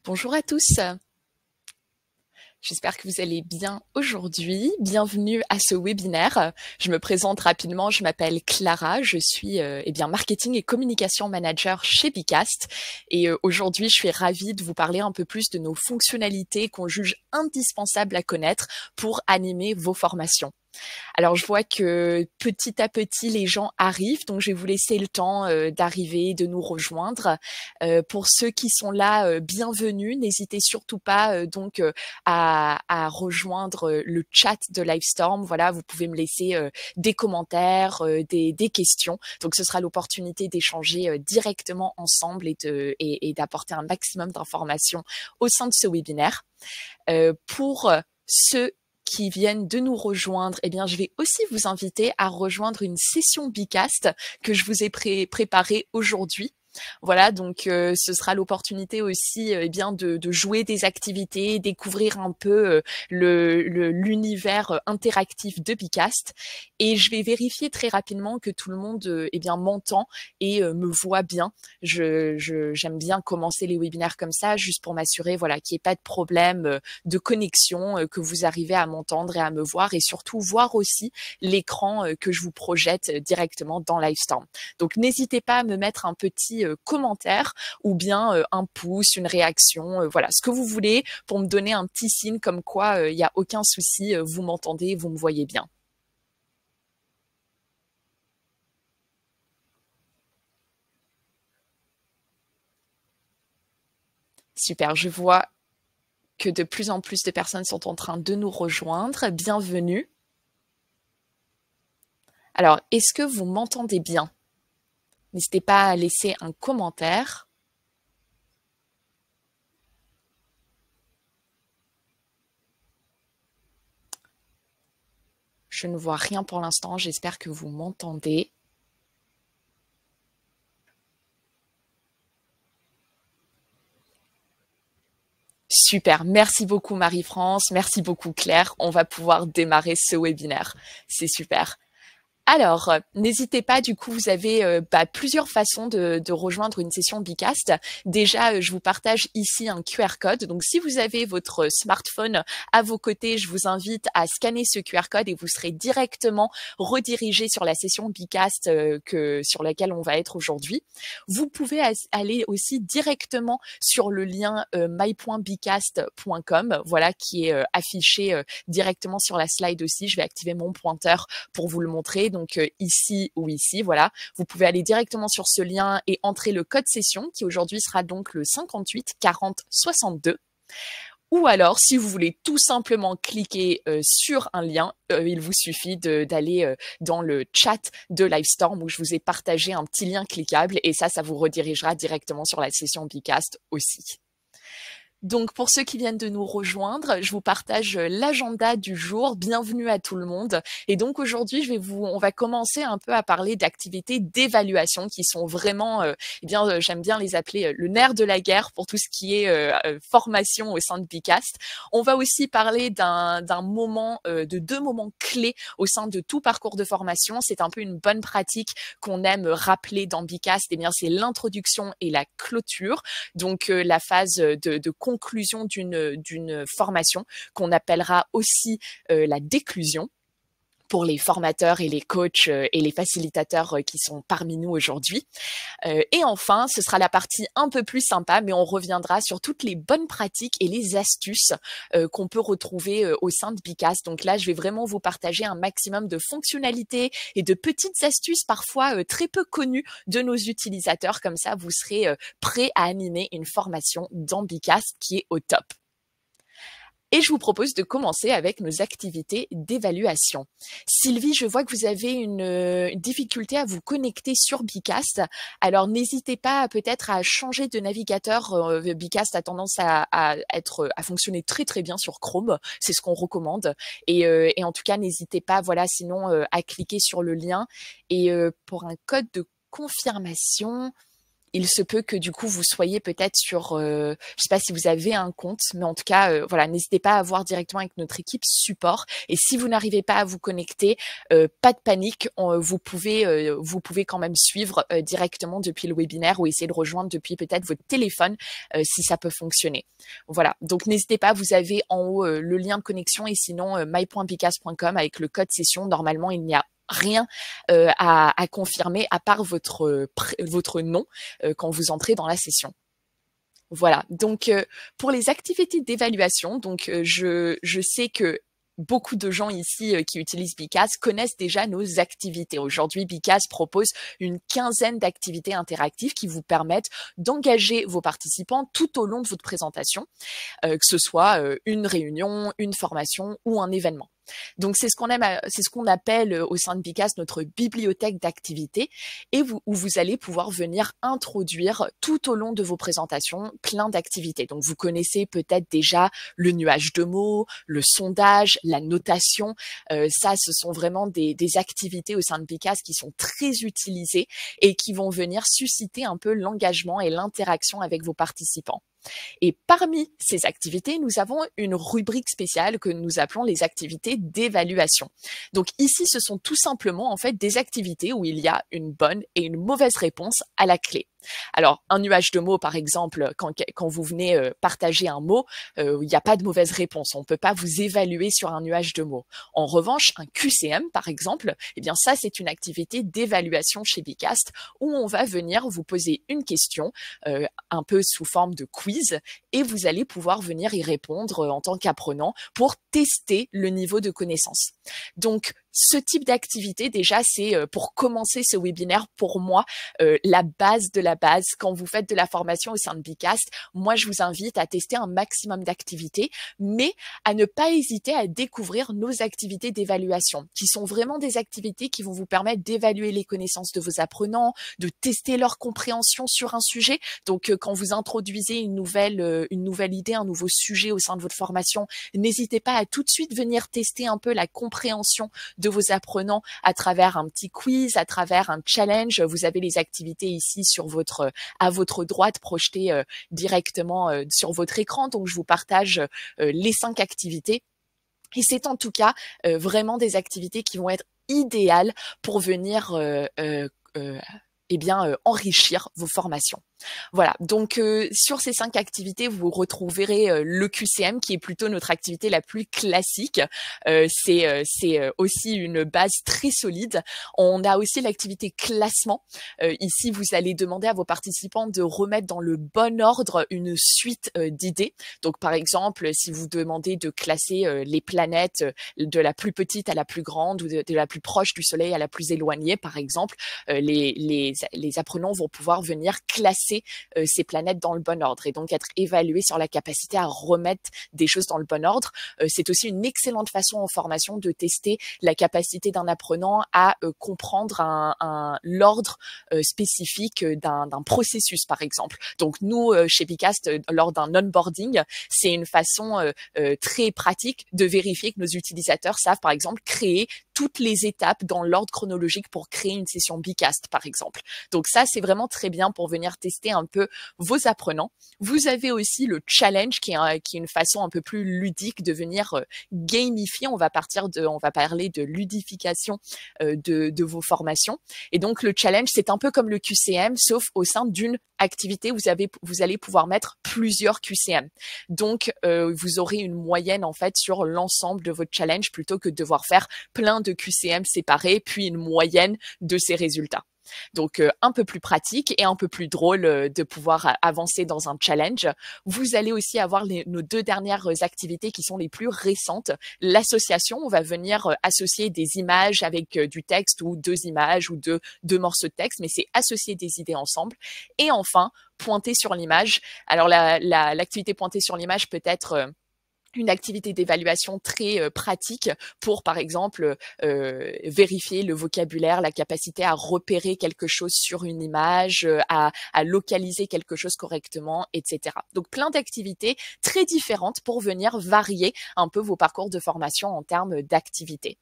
Bonjour à tous, j'espère que vous allez bien aujourd'hui. Bienvenue à ce webinaire. Je me présente rapidement, je m'appelle Clara, je suis marketing et communication manager chez Bicast et aujourd'hui je suis ravie de vous parler un peu plus de nos fonctionnalités qu'on juge indispensables à connaître pour animer vos formations. Alors, je vois que petit à petit, les gens arrivent, donc je vais vous laisser le temps d'arriver, de nous rejoindre. Pour ceux qui sont là, bienvenue. N'hésitez surtout pas à rejoindre le chat de Livestorm. Voilà, vous pouvez me laisser des commentaires, des questions. Donc, ce sera l'opportunité d'échanger directement ensemble et d'apporter un maximum d'informations au sein de ce webinaire. Pour ceux qui viennent de nous rejoindre, eh bien, je vais aussi vous inviter à rejoindre une session Bicast que je vous ai préparée aujourd'hui. Voilà, donc ce sera l'opportunité aussi de jouer des activités, découvrir un peu l'univers interactif de Bicast. Et je vais vérifier très rapidement que tout le monde m'entend et me voit bien. J'aime bien commencer les webinaires comme ça, juste pour m'assurer qu'il n'y ait pas de problème de connexion, que vous arrivez à m'entendre et à me voir, et surtout voir aussi l'écran que je vous projette directement dans Livestorm. Donc n'hésitez pas à me mettre un petit commentaire ou bien un pouce, une réaction, voilà, ce que vous voulez pour me donner un petit signe comme quoi il n'y a aucun souci, vous m'entendez, vous me voyez bien. Super, je vois que de plus en plus de personnes sont en train de nous rejoindre. Bienvenue. Alors, est-ce que vous m'entendez bien? N'hésitez pas à laisser un commentaire. Je ne vois rien pour l'instant, j'espère que vous m'entendez. Super, merci beaucoup Marie-France, merci beaucoup Claire. On va pouvoir démarrer ce webinaire. C'est super. Alors, n'hésitez pas, du coup, vous avez plusieurs façons de rejoindre une session Bicast. Déjà, je vous partage ici un QR code. Donc, si vous avez votre smartphone à vos côtés, je vous invite à scanner ce QR code et vous serez directement redirigé sur la session Bicast sur laquelle on va être aujourd'hui. Vous pouvez aller aussi directement sur le lien my.bicast.com, voilà, qui est affiché directement sur la slide aussi. Je vais activer mon pointeur pour vous le montrer. Donc ici ou ici, voilà. Vous pouvez aller directement sur ce lien et entrer le code session qui aujourd'hui sera donc le 58 40 62. Ou alors, si vous voulez tout simplement cliquer sur un lien, il vous suffit d'aller dans le chat de Livestorm où je vous ai partagé un petit lien cliquable et ça vous redirigera directement sur la session Bicast aussi. Donc, pour ceux qui viennent de nous rejoindre, je vous partage l'agenda du jour. Bienvenue à tout le monde. Et donc, aujourd'hui, on va commencer un peu à parler d'activités d'évaluation qui sont vraiment, j'aime bien les appeler le nerf de la guerre pour tout ce qui est formation au sein de Bicast. On va aussi parler de deux moments clés au sein de tout parcours de formation. C'est un peu une bonne pratique qu'on aime rappeler dans Bicast. Eh bien, c'est l'introduction et la clôture. Donc, la phase de conclusion d'une formation qu'on appellera aussi la déclusion pour les formateurs et les coachs et les facilitateurs qui sont parmi nous aujourd'hui. Et enfin, ce sera la partie un peu plus sympa, mais on reviendra sur toutes les bonnes pratiques et les astuces qu'on peut retrouver au sein de Bicast. Donc là, je vais vraiment vous partager un maximum de fonctionnalités et de petites astuces parfois très peu connues de nos utilisateurs. Comme ça, vous serez prêts à animer une formation dans Bicast qui est au top. Et je vous propose de commencer avec nos activités d'évaluation. Sylvie, je vois que vous avez une difficulté à vous connecter sur Bicast. Alors, n'hésitez pas peut-être à changer de navigateur. Bicast a tendance à fonctionner très très bien sur Chrome. C'est ce qu'on recommande. Et en tout cas, n'hésitez pas, voilà, sinon à cliquer sur le lien. Et pour un code de confirmation, il se peut que du coup vous soyez peut-être sur, je sais pas si vous avez un compte, mais en tout cas, voilà, n'hésitez pas à voir directement avec notre équipe support. Et si vous n'arrivez pas à vous connecter, pas de panique, vous pouvez quand même suivre directement depuis le webinaire ou essayer de rejoindre depuis peut-être votre téléphone si ça peut fonctionner. Voilà, donc n'hésitez pas, vous avez en haut le lien de connexion et sinon my.bicas.com avec le code session. Normalement, il n'y a rien à confirmer à part votre nom quand vous entrez dans la session. Voilà, donc pour les activités d'évaluation, donc je sais que beaucoup de gens ici qui utilisent Bicas connaissent déjà nos activités. Aujourd'hui, Bicas propose une quinzaine d'activités interactives qui vous permettent d'engager vos participants tout au long de votre présentation, que ce soit une réunion, une formation ou un événement. Donc c'est ce qu'on appelle au sein de Bicas notre bibliothèque d'activités et où vous allez pouvoir venir introduire tout au long de vos présentations plein d'activités. Donc vous connaissez peut-être déjà le nuage de mots, le sondage, la notation. Ça, ce sont vraiment des activités au sein de Bicas qui sont très utilisées et qui vont venir susciter un peu l'engagement et l'interaction avec vos participants. Et parmi ces activités, nous avons une rubrique spéciale que nous appelons les activités d'évaluation. Donc ici, ce sont tout simplement en fait des activités où il y a une bonne et une mauvaise réponse à la clé. Alors, un nuage de mots, par exemple, quand vous venez partager un mot, il n'y a pas de mauvaise réponse. On ne peut pas vous évaluer sur un nuage de mots. En revanche, un QCM, par exemple, eh bien ça, c'est une activité d'évaluation chez Bicast où on va venir vous poser une question un peu sous forme de quiz et vous allez pouvoir venir y répondre en tant qu'apprenant pour tester le niveau de connaissance. Donc, ce type d'activité, déjà, c'est pour commencer ce webinaire, pour moi, la base de la base. Quand vous faites de la formation au sein de Bicast, moi, je vous invite à tester un maximum d'activités, mais à ne pas hésiter à découvrir nos activités d'évaluation, qui sont vraiment des activités qui vont vous permettre d'évaluer les connaissances de vos apprenants, de tester leur compréhension sur un sujet. Donc, quand vous introduisez une nouvelle idée, un nouveau sujet au sein de votre formation, n'hésitez pas à tout de suite venir tester un peu la compréhension de vos apprenants à travers un petit quiz, à travers un challenge. Vous avez les activités ici à votre droite projetées directement sur votre écran. Donc, je vous partage les 5 activités. Et c'est en tout cas vraiment des activités qui vont être idéales pour venir enrichir vos formations. Voilà, donc sur ces 5 activités, vous retrouverez le QCM qui est plutôt notre activité la plus classique. C'est aussi une base très solide. On a aussi l'activité classement. Ici, vous allez demander à vos participants de remettre dans le bon ordre une suite d'idées. Donc, par exemple, si vous demandez de classer les planètes de la plus petite à la plus grande ou de la plus proche du Soleil à la plus éloignée, par exemple, les apprenants vont pouvoir venir classer ces planètes dans le bon ordre et donc être évalués sur la capacité à remettre des choses dans le bon ordre. C'est aussi une excellente façon en formation de tester la capacité d'un apprenant à comprendre l'ordre spécifique d'un processus, par exemple. Donc nous, chez Bicast, lors d'un onboarding, c'est une façon très pratique de vérifier que nos utilisateurs savent, par exemple, créer toutes les étapes dans l'ordre chronologique pour créer une session Bicast, par exemple. Donc ça, c'est vraiment très bien pour venir tester un peu vos apprenants. Vous avez aussi le challenge qui est une façon un peu plus ludique de venir gamifier. On va parler de ludification de vos formations. Et donc le challenge, c'est un peu comme le QCM, sauf au sein d'une activité, vous allez pouvoir mettre plusieurs QCM. Donc, vous aurez une moyenne en fait sur l'ensemble de votre challenge plutôt que de devoir faire plein de QCM séparés, puis une moyenne de ces résultats. Donc, un peu plus pratique et un peu plus drôle de pouvoir avancer dans un challenge. Vous allez aussi avoir nos 2 dernières activités qui sont les plus récentes. L'association, on va venir associer des images avec du texte ou 2 images ou 2 morceaux de texte, mais c'est associer des idées ensemble. Et enfin, pointer sur l'image. Alors, l'activité pointer sur l'image peut être une activité d'évaluation très pratique pour, par exemple, vérifier le vocabulaire, la capacité à repérer quelque chose sur une image, à localiser quelque chose correctement, etc. Donc, plein d'activités très différentes pour venir varier un peu vos parcours de formation en termes d'activités.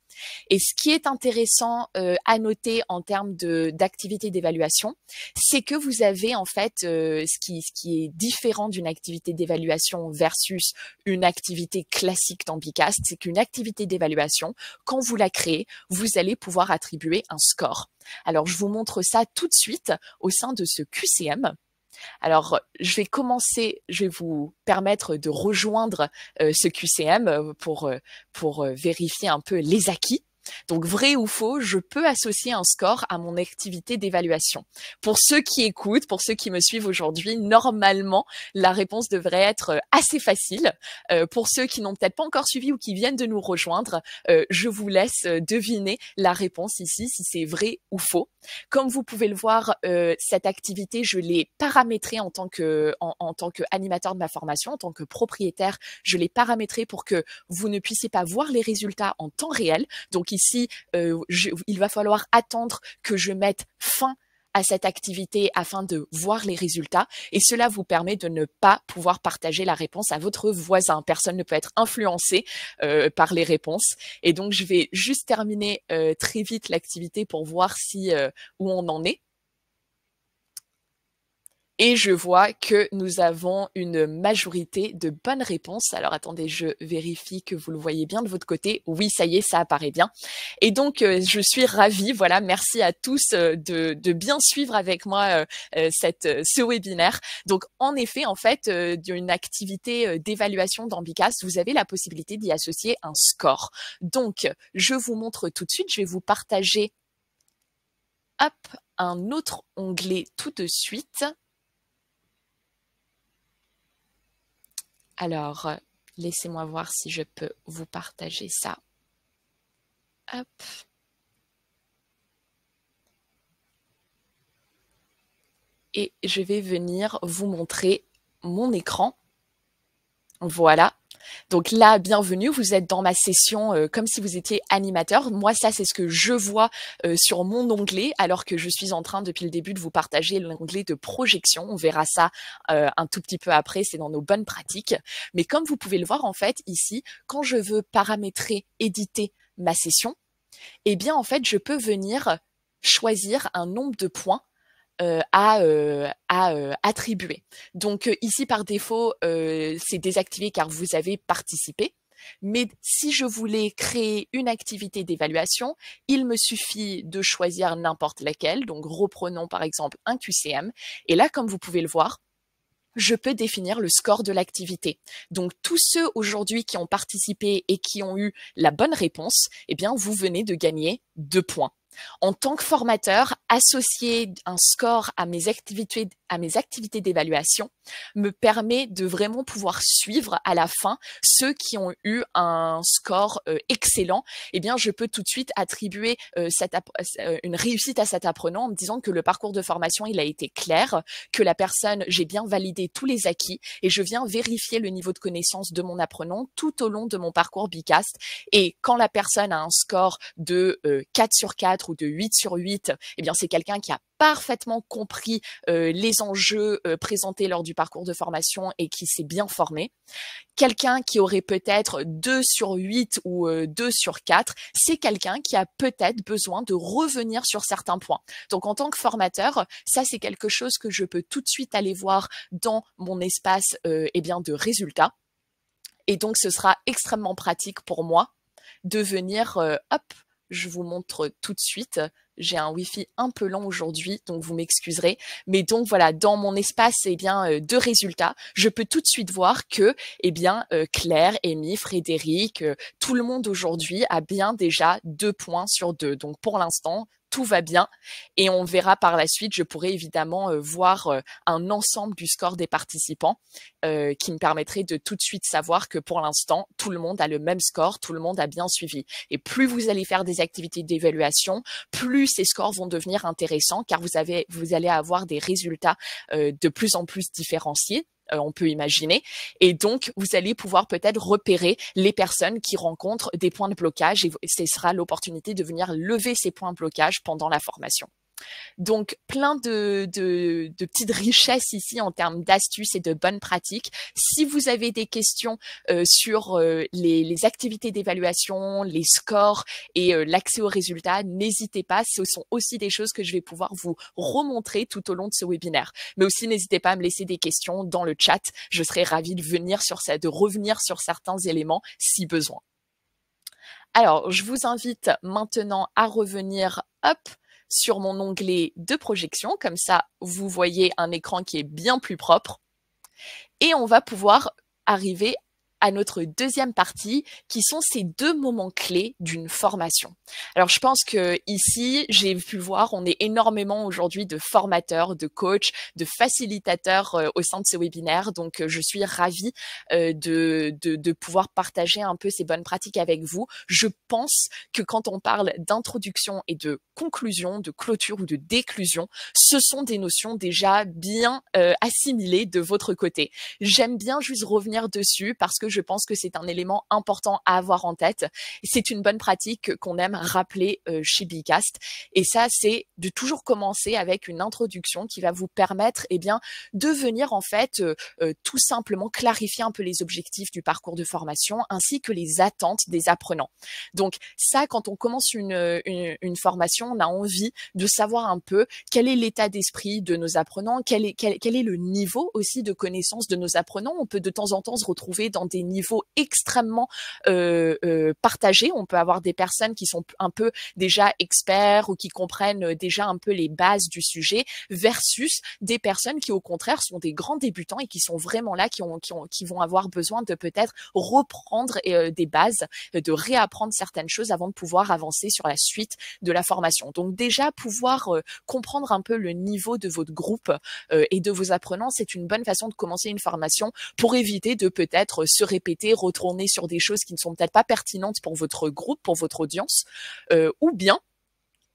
Et ce qui est intéressant à noter en termes d'activité d'évaluation, c'est que vous avez en fait ce qui est différent d'une activité d'évaluation versus une activité classique dans Bicast, c'est qu'une activité d'évaluation, quand vous la créez, vous allez pouvoir attribuer un score. Alors, je vous montre ça tout de suite au sein de ce QCM. Alors, je vais vous permettre de rejoindre ce QCM pour vérifier un peu les acquis. Donc, vrai ou faux, je peux associer un score à mon activité d'évaluation. Pour ceux qui écoutent, pour ceux qui me suivent aujourd'hui, normalement, la réponse devrait être assez facile. Pour ceux qui n'ont peut-être pas encore suivi ou qui viennent de nous rejoindre, je vous laisse deviner la réponse ici, si c'est vrai ou faux. Comme vous pouvez le voir, cette activité, je l'ai paramétrée en tant que animateur de ma formation, en tant que propriétaire, je l'ai paramétrée pour que vous ne puissiez pas voir les résultats en temps réel. Donc ici, il va falloir attendre que je mette fin à cette activité afin de voir les résultats. Et cela vous permet de ne pas pouvoir partager la réponse à votre voisin. Personne ne peut être influencé par les réponses. Et donc, je vais juste terminer très vite l'activité pour voir où on en est. Et je vois que nous avons une majorité de bonnes réponses. Alors, attendez, je vérifie que vous le voyez bien de votre côté. Oui, ça y est, ça apparaît bien. Et donc, je suis ravie. Voilà, merci à tous de bien suivre avec moi ce webinaire. Donc, en effet, en fait, d'une activité d'évaluation dans Bicast, vous avez la possibilité d'y associer un score. Donc, je vous montre tout de suite. Je vais vous partager un autre onglet tout de suite. Alors, laissez-moi voir si je peux vous partager ça. Hop. Et je vais venir vous montrer mon écran. Voilà. Donc là, bienvenue, vous êtes dans ma session comme si vous étiez animateur. Moi, ça, c'est ce que je vois sur mon onglet, alors que je suis en train, depuis le début, de vous partager l'onglet de projection. On verra ça un tout petit peu après, c'est dans nos bonnes pratiques. Mais comme vous pouvez le voir, en fait, ici, quand je veux paramétrer, éditer ma session, eh bien, en fait, je peux venir choisir un nombre de points à attribuer. Donc ici par défaut c'est désactivé car vous avez participé. Mais si je voulais créer une activité d'évaluation, il me suffit de choisir n'importe laquelle. Donc reprenons par exemple un QCM. Et là, comme vous pouvez le voir, je peux définir le score de l'activité. Donc, tous ceux aujourd'hui qui ont participé et qui ont eu la bonne réponse, eh bien, vous venez de gagner 2 points. En tant que formateur, associer un score à mes activités d'évaluation me permet de vraiment pouvoir suivre à la fin ceux qui ont eu un score excellent. Eh bien, je peux tout de suite attribuer une réussite à cet apprenant en me disant que le parcours de formation, il a été clair, que la personne, j'ai bien validé tous les acquis et je viens vérifier le niveau de connaissance de mon apprenant tout au long de mon parcours Bicast. Et quand la personne a un score de 4 sur 4 ou de 8 sur 8, eh bien, c'est quelqu'un qui a parfaitement compris les enjeux présentés lors du parcours de formation et qui s'est bien formé. Quelqu'un qui aurait peut-être 2 sur 8 ou 2 sur 4, c'est quelqu'un qui a peut-être besoin de revenir sur certains points. Donc, en tant que formateur, ça, c'est quelque chose que je peux tout de suite aller voir dans mon espace eh bien, de résultats. Et donc, ce sera extrêmement pratique pour moi de venir, je vous montre tout de suite. J'ai un Wi-Fi un peu lent aujourd'hui, donc vous m'excuserez. Mais donc voilà, dans mon espace eh bien, de résultats, je peux tout de suite voir que eh bien, Claire, Amy, Frédéric, tout le monde aujourd'hui a bien déjà 2 points sur 2. Donc pour l'instant, tout va bien et on verra par la suite. Je pourrai évidemment voir un ensemble du score des participants qui me permettrait de tout de suite savoir que pour l'instant, tout le monde a le même score, tout le monde a bien suivi. Et plus vous allez faire des activités d'évaluation, plus ces scores vont devenir intéressants car vous allez avoir des résultats de plus en plus différenciés. on peut imaginer. Et donc, vous allez pouvoir peut-être repérer les personnes qui rencontrent des points de blocage et ce sera l'opportunité de venir lever ces points de blocage pendant la formation. Donc, plein de petites richesses ici en termes d'astuces et de bonnes pratiques. Si vous avez des questions sur les activités d'évaluation, les scores et l'accès aux résultats, n'hésitez pas. Ce sont aussi des choses que je vais pouvoir vous remontrer tout au long de ce webinaire. Mais aussi, n'hésitez pas à me laisser des questions dans le chat. Je serai ravie de revenir sur certains éléments si besoin. Alors, je vous invite maintenant à revenir, hop, sur mon onglet de projection. Comme ça, vous voyez un écran qui est bien plus propre. Et on va pouvoir arriver à notre deuxième partie, qui sont ces deux moments clés d'une formation. Alors, je pense que ici, j'ai pu voir, on est énormément aujourd'hui de formateurs, de coachs, de facilitateurs au sein de ce webinaire. Donc, je suis ravie de pouvoir partager un peu ces bonnes pratiques avec vous. Je pense que quand on parle d'introduction et de conclusion, de clôture ou de déclusion, ce sont des notions déjà bien assimilées de votre côté. J'aime bien juste revenir dessus parce que je pense que c'est un élément important à avoir en tête. C'est une bonne pratique qu'on aime rappeler chez Bicast. Et ça, c'est de toujours commencer avec une introduction qui va vous permettre de venir en fait tout simplement clarifier un peu les objectifs du parcours de formation ainsi que les attentes des apprenants. Donc ça, quand on commence une formation, on a envie de savoir un peu quel est l'état d'esprit de nos apprenants, quel est le niveau aussi de connaissance de nos apprenants. On peut de temps en temps se retrouver dans des niveaux extrêmement partagés. On peut avoir des personnes qui sont un peu déjà experts ou qui comprennent déjà un peu les bases du sujet versus des personnes qui au contraire sont des grands débutants et qui sont vraiment là, qui vont avoir besoin de peut-être reprendre des bases, de réapprendre certaines choses avant de pouvoir avancer sur la suite de la formation. Donc déjà pouvoir comprendre un peu le niveau de votre groupe et de vos apprenants, c'est une bonne façon de commencer une formation pour éviter de peut-être se répéter, retourner sur des choses qui ne sont peut-être pas pertinentes pour votre groupe, pour votre audience, ou bien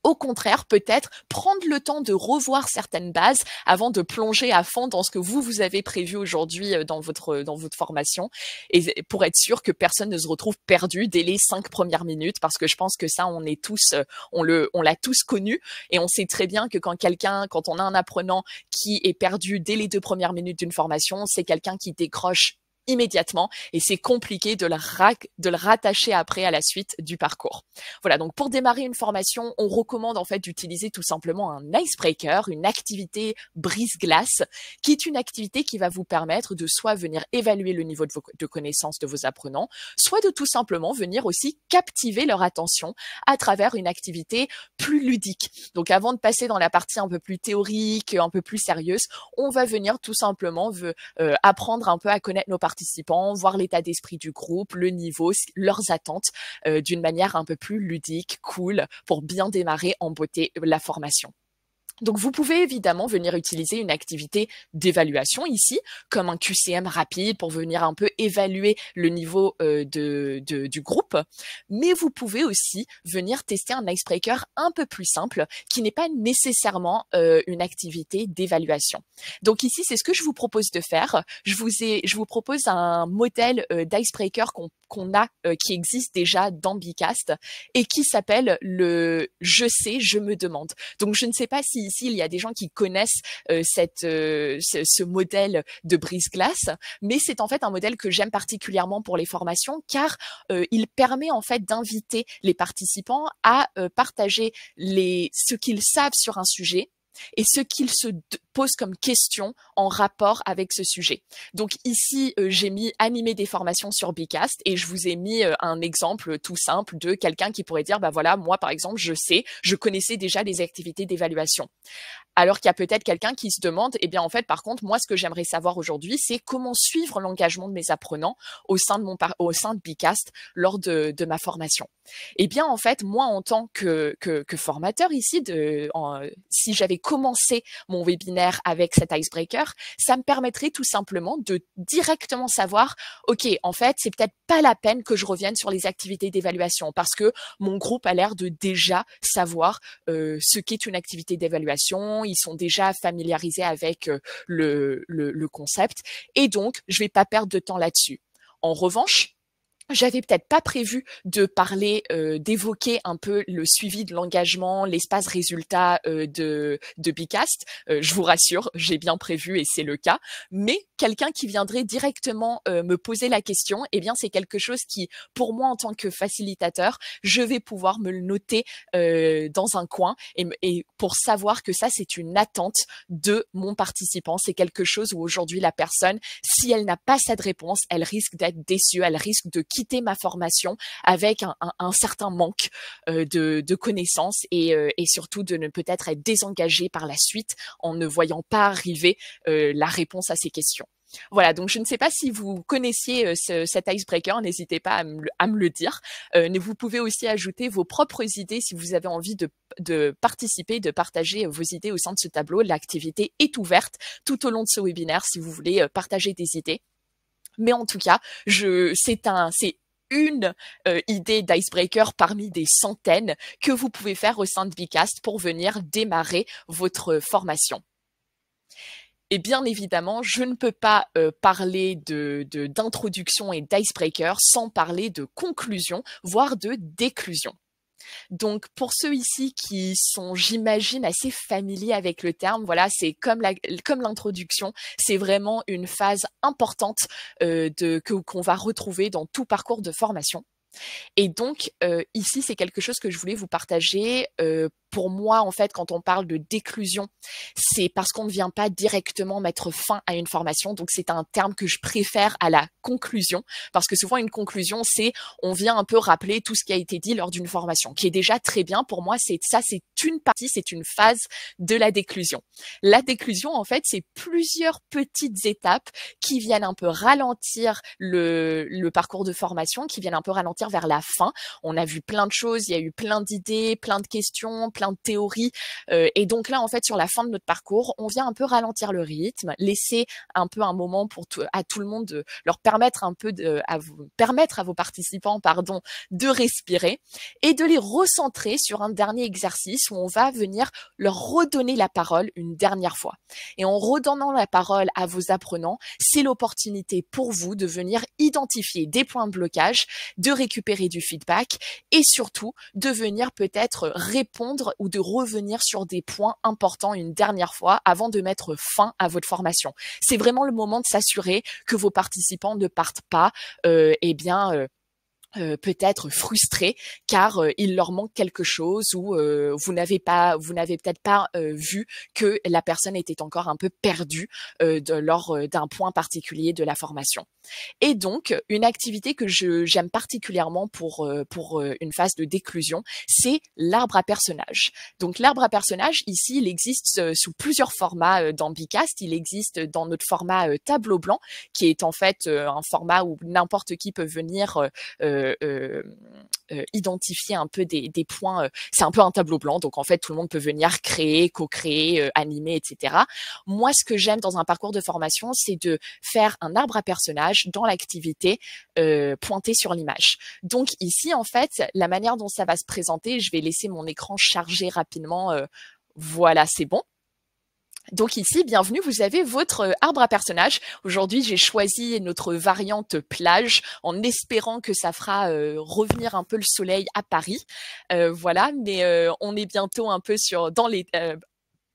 au contraire, peut-être prendre le temps de revoir certaines bases avant de plonger à fond dans ce que vous avez prévu aujourd'hui dans votre formation, et pour être sûr que personne ne se retrouve perdu dès les 5 premières minutes, parce que je pense que ça, on l'a tous connu, et on sait très bien que quand on a un apprenant qui est perdu dès les 2 premières minutes d'une formation, c'est quelqu'un qui décroche immédiatement et c'est compliqué de le rattacher après à la suite du parcours. Voilà, donc pour démarrer une formation, on recommande en fait d'utiliser tout simplement un icebreaker, une activité brise-glace, qui est une activité qui va vous permettre de soit venir évaluer le niveau de connaissance de vos apprenants, soit de tout simplement venir aussi captiver leur attention à travers une activité plus ludique. Donc avant de passer dans la partie un peu plus théorique, un peu plus sérieuse, on va venir tout simplement apprendre un peu à connaître nos participants, voir l'état d'esprit du groupe, le niveau, leurs attentes d'une manière un peu plus ludique, cool, pour bien démarrer en beauté la formation. Donc, vous pouvez évidemment venir utiliser une activité d'évaluation ici, comme un QCM rapide pour venir un peu évaluer le niveau du groupe. Mais vous pouvez aussi venir tester un icebreaker un peu plus simple qui n'est pas nécessairement une activité d'évaluation. Donc ici, c'est ce que je vous propose de faire. Je vous propose un modèle d'icebreaker qui existe déjà dans Bicast et qui s'appelle le « Je sais, je me demande ». Donc, je ne sais pas si ici, il y a des gens qui connaissent ce modèle de brise-glace, mais c'est en fait un modèle que j'aime particulièrement pour les formations car il permet en fait d'inviter les participants à partager ce qu'ils savent sur un sujet et ce qu'ils se posent comme question en rapport avec ce sujet. Donc ici, j'ai mis animer des formations sur Bicast et je vous ai mis un exemple tout simple de quelqu'un qui pourrait dire, bah voilà, moi par exemple, je connaissais déjà les activités d'évaluation. Alors qu'il y a peut-être quelqu'un qui se demande, eh bien en fait, par contre, moi, ce que j'aimerais savoir aujourd'hui, c'est comment suivre l'engagement de mes apprenants au sein de Bicast lors de ma formation. Eh bien, en fait, moi, en tant que formateur ici, si j'avais commencé mon webinaire avec cet icebreaker, ça me permettrait tout simplement de directement savoir, OK, en fait, c'est peut-être pas la peine que je revienne sur les activités d'évaluation parce que mon groupe a l'air de déjà savoir ce qu'est une activité d'évaluation. ils sont déjà familiarisés avec le concept. Et donc, je vais pas perdre de temps là-dessus. En revanche, j'avais peut-être pas prévu de parler, d'évoquer un peu le suivi de l'engagement, l'espace résultat de Bicast. Je vous rassure, j'ai bien prévu et c'est le cas. Mais quelqu'un qui viendrait directement me poser la question, eh bien c'est quelque chose qui, pour moi en tant que facilitateur, je vais pouvoir me le noter dans un coin et pour savoir que ça c'est une attente de mon participant. C'est quelque chose où aujourd'hui la personne, si elle n'a pas cette réponse, elle risque d'être déçue, elle risque de quitter ma formation avec un certain manque de connaissances et surtout de ne peut-être être désengagé par la suite en ne voyant pas arriver la réponse à ces questions. Voilà, donc je ne sais pas si vous connaissiez cet icebreaker, n'hésitez pas à me le dire. Vous pouvez aussi ajouter vos propres idées si vous avez envie de participer, de partager vos idées au sein de ce tableau. L'activité est ouverte tout au long de ce webinaire si vous voulez partager des idées. Mais en tout cas, c'est une idée d'icebreaker parmi des centaines que vous pouvez faire au sein de Bicast pour venir démarrer votre formation. Et bien évidemment, je ne peux pas parler d'introduction et d'icebreaker sans parler de conclusion, voire de déclusion. Donc, pour ceux ici qui sont, j'imagine, assez familiers avec le terme, voilà, c'est comme l'introduction, c'est vraiment une phase importante qu'on va retrouver dans tout parcours de formation. Et donc, ici, c'est quelque chose que je voulais vous partager. Pour moi, en fait, quand on parle de déclusion, c'est parce qu'on ne vient pas directement mettre fin à une formation. Donc, c'est un terme que je préfère à la conclusion, parce que souvent, une conclusion, c'est on vient un peu rappeler tout ce qui a été dit lors d'une formation, qui est déjà très bien. Pour moi, c'est une partie, c'est une phase de la déclusion. La déclusion, en fait, c'est plusieurs petites étapes qui viennent un peu ralentir le parcours de formation, qui viennent un peu ralentir vers la fin. On a vu plein de choses, il y a eu plein d'idées, plein de questions, plein de théories. Et donc là, en fait, sur la fin de notre parcours, on vient un peu ralentir le rythme, laisser un peu un moment à tout le monde, de leur permettre un peu permettre à vos participants, pardon, de respirer et de les recentrer sur un dernier exercice où on va venir leur redonner la parole une dernière fois. Et en redonnant la parole à vos apprenants, c'est l'opportunité pour vous de venir identifier des points de blocage, de récupérer du feedback et surtout de venir peut-être répondre ou de revenir sur des points importants une dernière fois avant de mettre fin à votre formation. C'est vraiment le moment de s'assurer que vos participants ne partent pas peut-être frustrés car il leur manque quelque chose ou vous n'avez peut-être pas vu que la personne était encore un peu perdue lors d'un point particulier de la formation. Et donc, une activité que j'aime particulièrement pour une phase de déclusion, c'est l'arbre à personnages. Donc, l'arbre à personnages, ici, il existe sous plusieurs formats dans Bicast. Il existe dans notre format tableau blanc, qui est en fait un format où n'importe qui peut venir identifier un peu des points. C'est un peu un tableau blanc, donc en fait, tout le monde peut venir créer, co-créer, animer, etc. Moi, ce que j'aime dans un parcours de formation, c'est de faire un arbre à personnages dans l'activité pointée sur l'image. Donc ici, en fait, la manière dont ça va se présenter, je vais laisser mon écran charger rapidement. Voilà, c'est bon. Donc ici, bienvenue, vous avez votre arbre à personnages. Aujourd'hui, j'ai choisi notre variante plage en espérant que ça fera revenir un peu le soleil à Paris. Voilà, mais on est bientôt un peu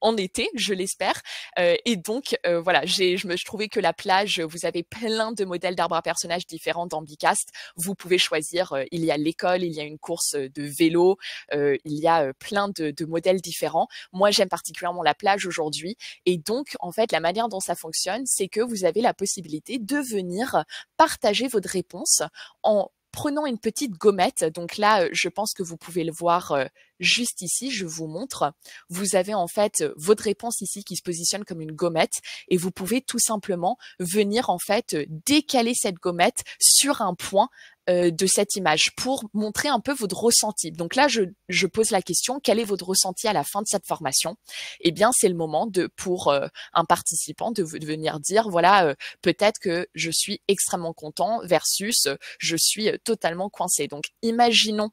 en été, je l'espère. Et donc, voilà, je trouvais que la plage, vous avez plein de modèles d'arbres à personnages différents dans Bicast. Vous pouvez choisir, il y a l'école, il y a une course de vélo, il y a plein de modèles différents. Moi, j'aime particulièrement la plage aujourd'hui. Et donc, en fait, la manière dont ça fonctionne, c'est que vous avez la possibilité de venir partager votre réponse en prenant une petite gommette. Donc là, je pense que vous pouvez le voir juste ici, je vous montre. Vous avez en fait votre réponse ici qui se positionne comme une gommette et vous pouvez tout simplement venir en fait décaler cette gommette sur un point de cette image pour montrer un peu votre ressenti. Donc là, je pose la question, quel est votre ressenti à la fin de cette formation? Eh bien, c'est le moment pour un participant de venir dire, voilà, peut-être que je suis extrêmement content versus je suis totalement coincé. Donc, imaginons,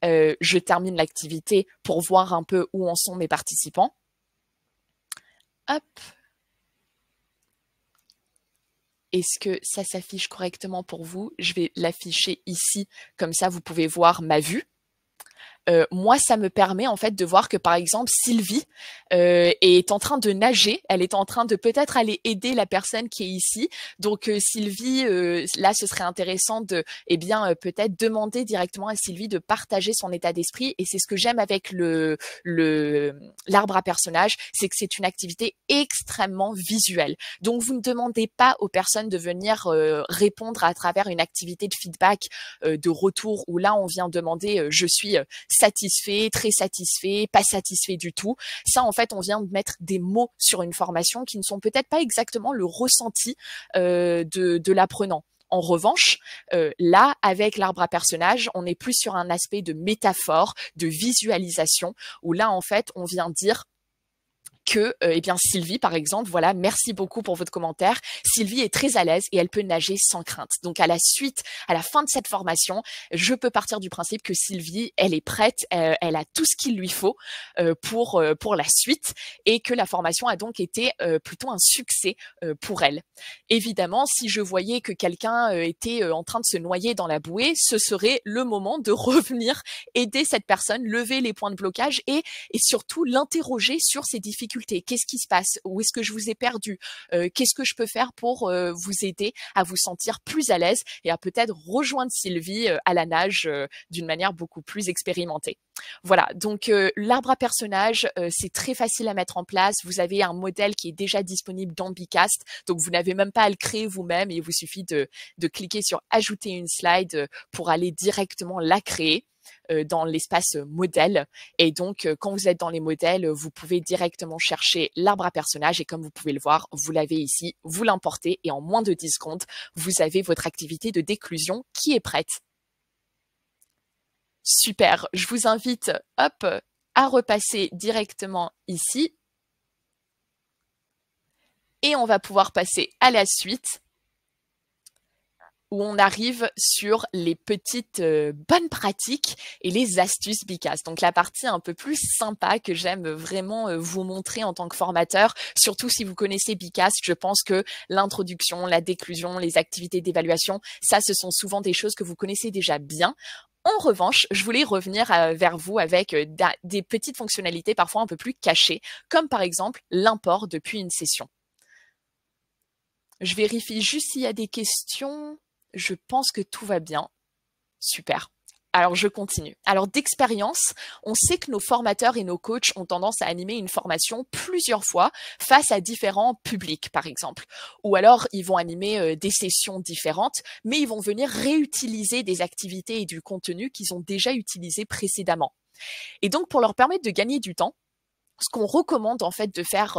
je termine l'activité pour voir un peu où en sont mes participants. Hop. Est-ce que ça s'affiche correctement pour vous? Je vais l'afficher ici, comme ça vous pouvez voir ma vue. Moi, ça me permet en fait de voir que par exemple Sylvie est en train de nager, elle est en train de peut-être aller aider la personne qui est ici. Donc Sylvie, là, ce serait intéressant de, eh bien, peut-être demander directement à Sylvie de partager son état d'esprit. Et c'est ce que j'aime avec l'arbre à personnages, c'est que c'est une activité extrêmement visuelle. Donc vous ne demandez pas aux personnes de venir répondre à travers une activité de feedback, de retour, où là on vient demander je suis satisfait, très satisfait, pas satisfait du tout. Ça, en fait, on vient de mettre des mots sur une formation qui ne sont peut-être pas exactement le ressenti de l'apprenant. En revanche, là, avec l'arbre à personnages, on est plus sur un aspect de métaphore, de visualisation, où là, en fait, on vient dire que, eh bien, Sylvie, par exemple, voilà, merci beaucoup pour votre commentaire. Sylvie est très à l'aise et elle peut nager sans crainte. Donc, à la fin de cette formation, je peux partir du principe que Sylvie, elle est prête, elle a tout ce qu'il lui faut pour la suite, et que la formation a donc été plutôt un succès pour elle. Évidemment, si je voyais que quelqu'un était en train de se noyer dans la bouée, ce serait le moment de revenir aider cette personne, lever les points de blocage et surtout l'interroger sur ses difficultés. Qu'est-ce qui se passe? Où est-ce que je vous ai perdu? Qu'est-ce que je peux faire pour vous aider à vous sentir plus à l'aise et à peut-être rejoindre Sylvie à la nage d'une manière beaucoup plus expérimentée. Voilà, donc l'arbre à personnages, c'est très facile à mettre en place. Vous avez un modèle qui est déjà disponible dans Bicast, donc vous n'avez même pas à le créer vous-même. Il vous suffit de cliquer sur ajouter une slide pour aller directement la créer dans l'espace modèle. Et donc, quand vous êtes dans les modèles, vous pouvez directement chercher l'arbre à personnages et comme vous pouvez le voir, vous l'avez ici, vous l'importez et en moins de 10 secondes, vous avez votre activité de déclusion qui est prête. Super, je vous invite, hop, à repasser directement ici. Et on va pouvoir passer à la suite, où on arrive sur les petites bonnes pratiques et les astuces Bicast. Donc la partie un peu plus sympa que j'aime vraiment vous montrer en tant que formateur, surtout si vous connaissez Bicast, je pense que l'introduction, la déclusion, les activités d'évaluation, ça ce sont souvent des choses que vous connaissez déjà bien. En revanche, je voulais revenir vers vous avec des petites fonctionnalités parfois un peu plus cachées, comme par exemple l'import depuis une session. Je vérifie juste s'il y a des questions. Je pense que tout va bien. Super. Alors, je continue. Alors, d'expérience, on sait que nos formateurs et nos coachs ont tendance à animer une formation plusieurs fois face à différents publics, par exemple. Ou alors, ils vont animer des sessions différentes, mais ils vont venir réutiliser des activités et du contenu qu'ils ont déjà utilisé précédemment. Et donc, pour leur permettre de gagner du temps, ce qu'on recommande en fait de faire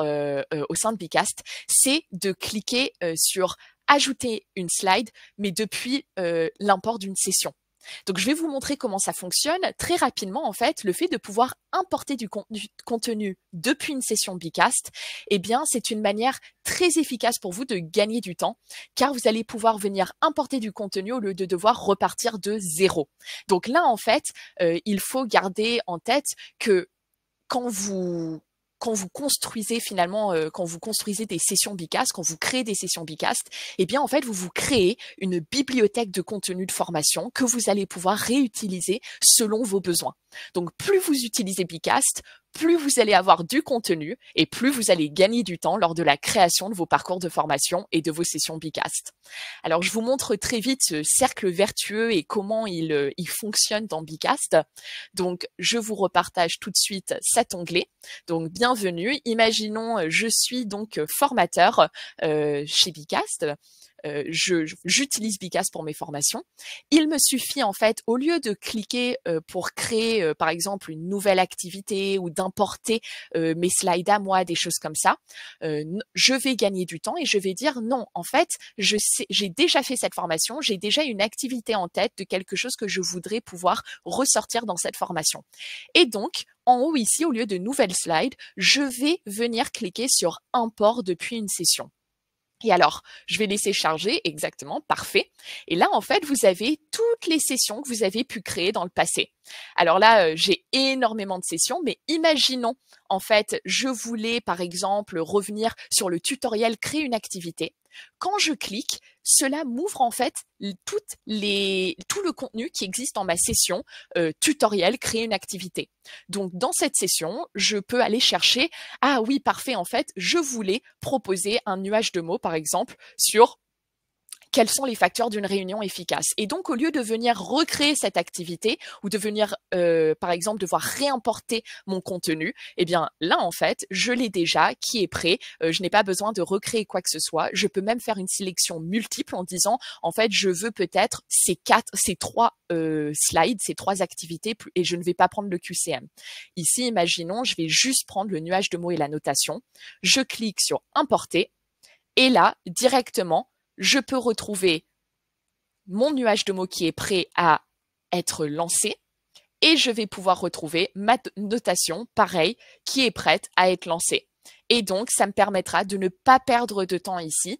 au sein de Bicast, c'est de cliquer sur ajouter une slide, mais depuis l'import d'une session. Donc, je vais vous montrer comment ça fonctionne. Très rapidement, en fait, le fait de pouvoir importer du contenu depuis une session Bicast, eh bien, c'est une manière très efficace pour vous de gagner du temps, car vous allez pouvoir venir importer du contenu au lieu de devoir repartir de zéro. Donc là, en fait, il faut garder en tête que quand vous construisez finalement, quand vous construisez des sessions Bicast, quand vous créez des sessions Bicast, eh bien en fait vous créez une bibliothèque de contenu de formation que vous allez pouvoir réutiliser selon vos besoins. Donc plus vous utilisez Bicast, plus vous allez avoir du contenu et plus vous allez gagner du temps lors de la création de vos parcours de formation et de vos sessions Bicast. Alors, je vous montre très vite ce cercle vertueux et comment il fonctionne dans Bicast. Donc, je vous repartage tout de suite cet onglet. Donc, bienvenue. Imaginons, je suis donc formateur chez Bicast. J'utilise Bicast pour mes formations. Il me suffit en fait, au lieu de cliquer pour créer par exemple une nouvelle activité ou d'importer mes slides à moi, des choses comme ça, je vais gagner du temps et je vais dire non, en fait, j'ai déjà fait cette formation, j'ai déjà une activité en tête de quelque chose que je voudrais pouvoir ressortir dans cette formation. Et donc, en haut ici, au lieu de nouvelles slides, je vais venir cliquer sur import depuis une session. Et alors, je vais laisser charger, exactement, parfait. Et là, en fait, vous avez toutes les sessions que vous avez pu créer dans le passé. Alors là, j'ai énormément de sessions, mais imaginons, en fait, je voulais, par exemple, revenir sur le tutoriel créer une activité. Quand je clique, cela m'ouvre en fait tout le contenu qui existe dans ma session tutoriel créer une activité. Donc dans cette session, je peux aller chercher, ah oui, parfait, en fait, je voulais proposer un nuage de mots, par exemple, sur quels sont les facteurs d'une réunion efficace. Et donc, au lieu de venir recréer cette activité ou de venir, par exemple, devoir réimporter mon contenu, eh bien là, en fait, je l'ai déjà, qui est prêt. Je n'ai pas besoin de recréer quoi que ce soit. Je peux même faire une sélection multiple en disant, en fait, je veux peut-être ces trois slides, ces trois activités, et je ne vais pas prendre le QCM. Ici, imaginons, je vais juste prendre le nuage de mots et la notation. Je clique sur importer et là, directement, je peux retrouver mon nuage de mots qui est prêt à être lancé et je vais pouvoir retrouver ma notation, pareil, qui est prête à être lancée. Et donc, ça me permettra de ne pas perdre de temps ici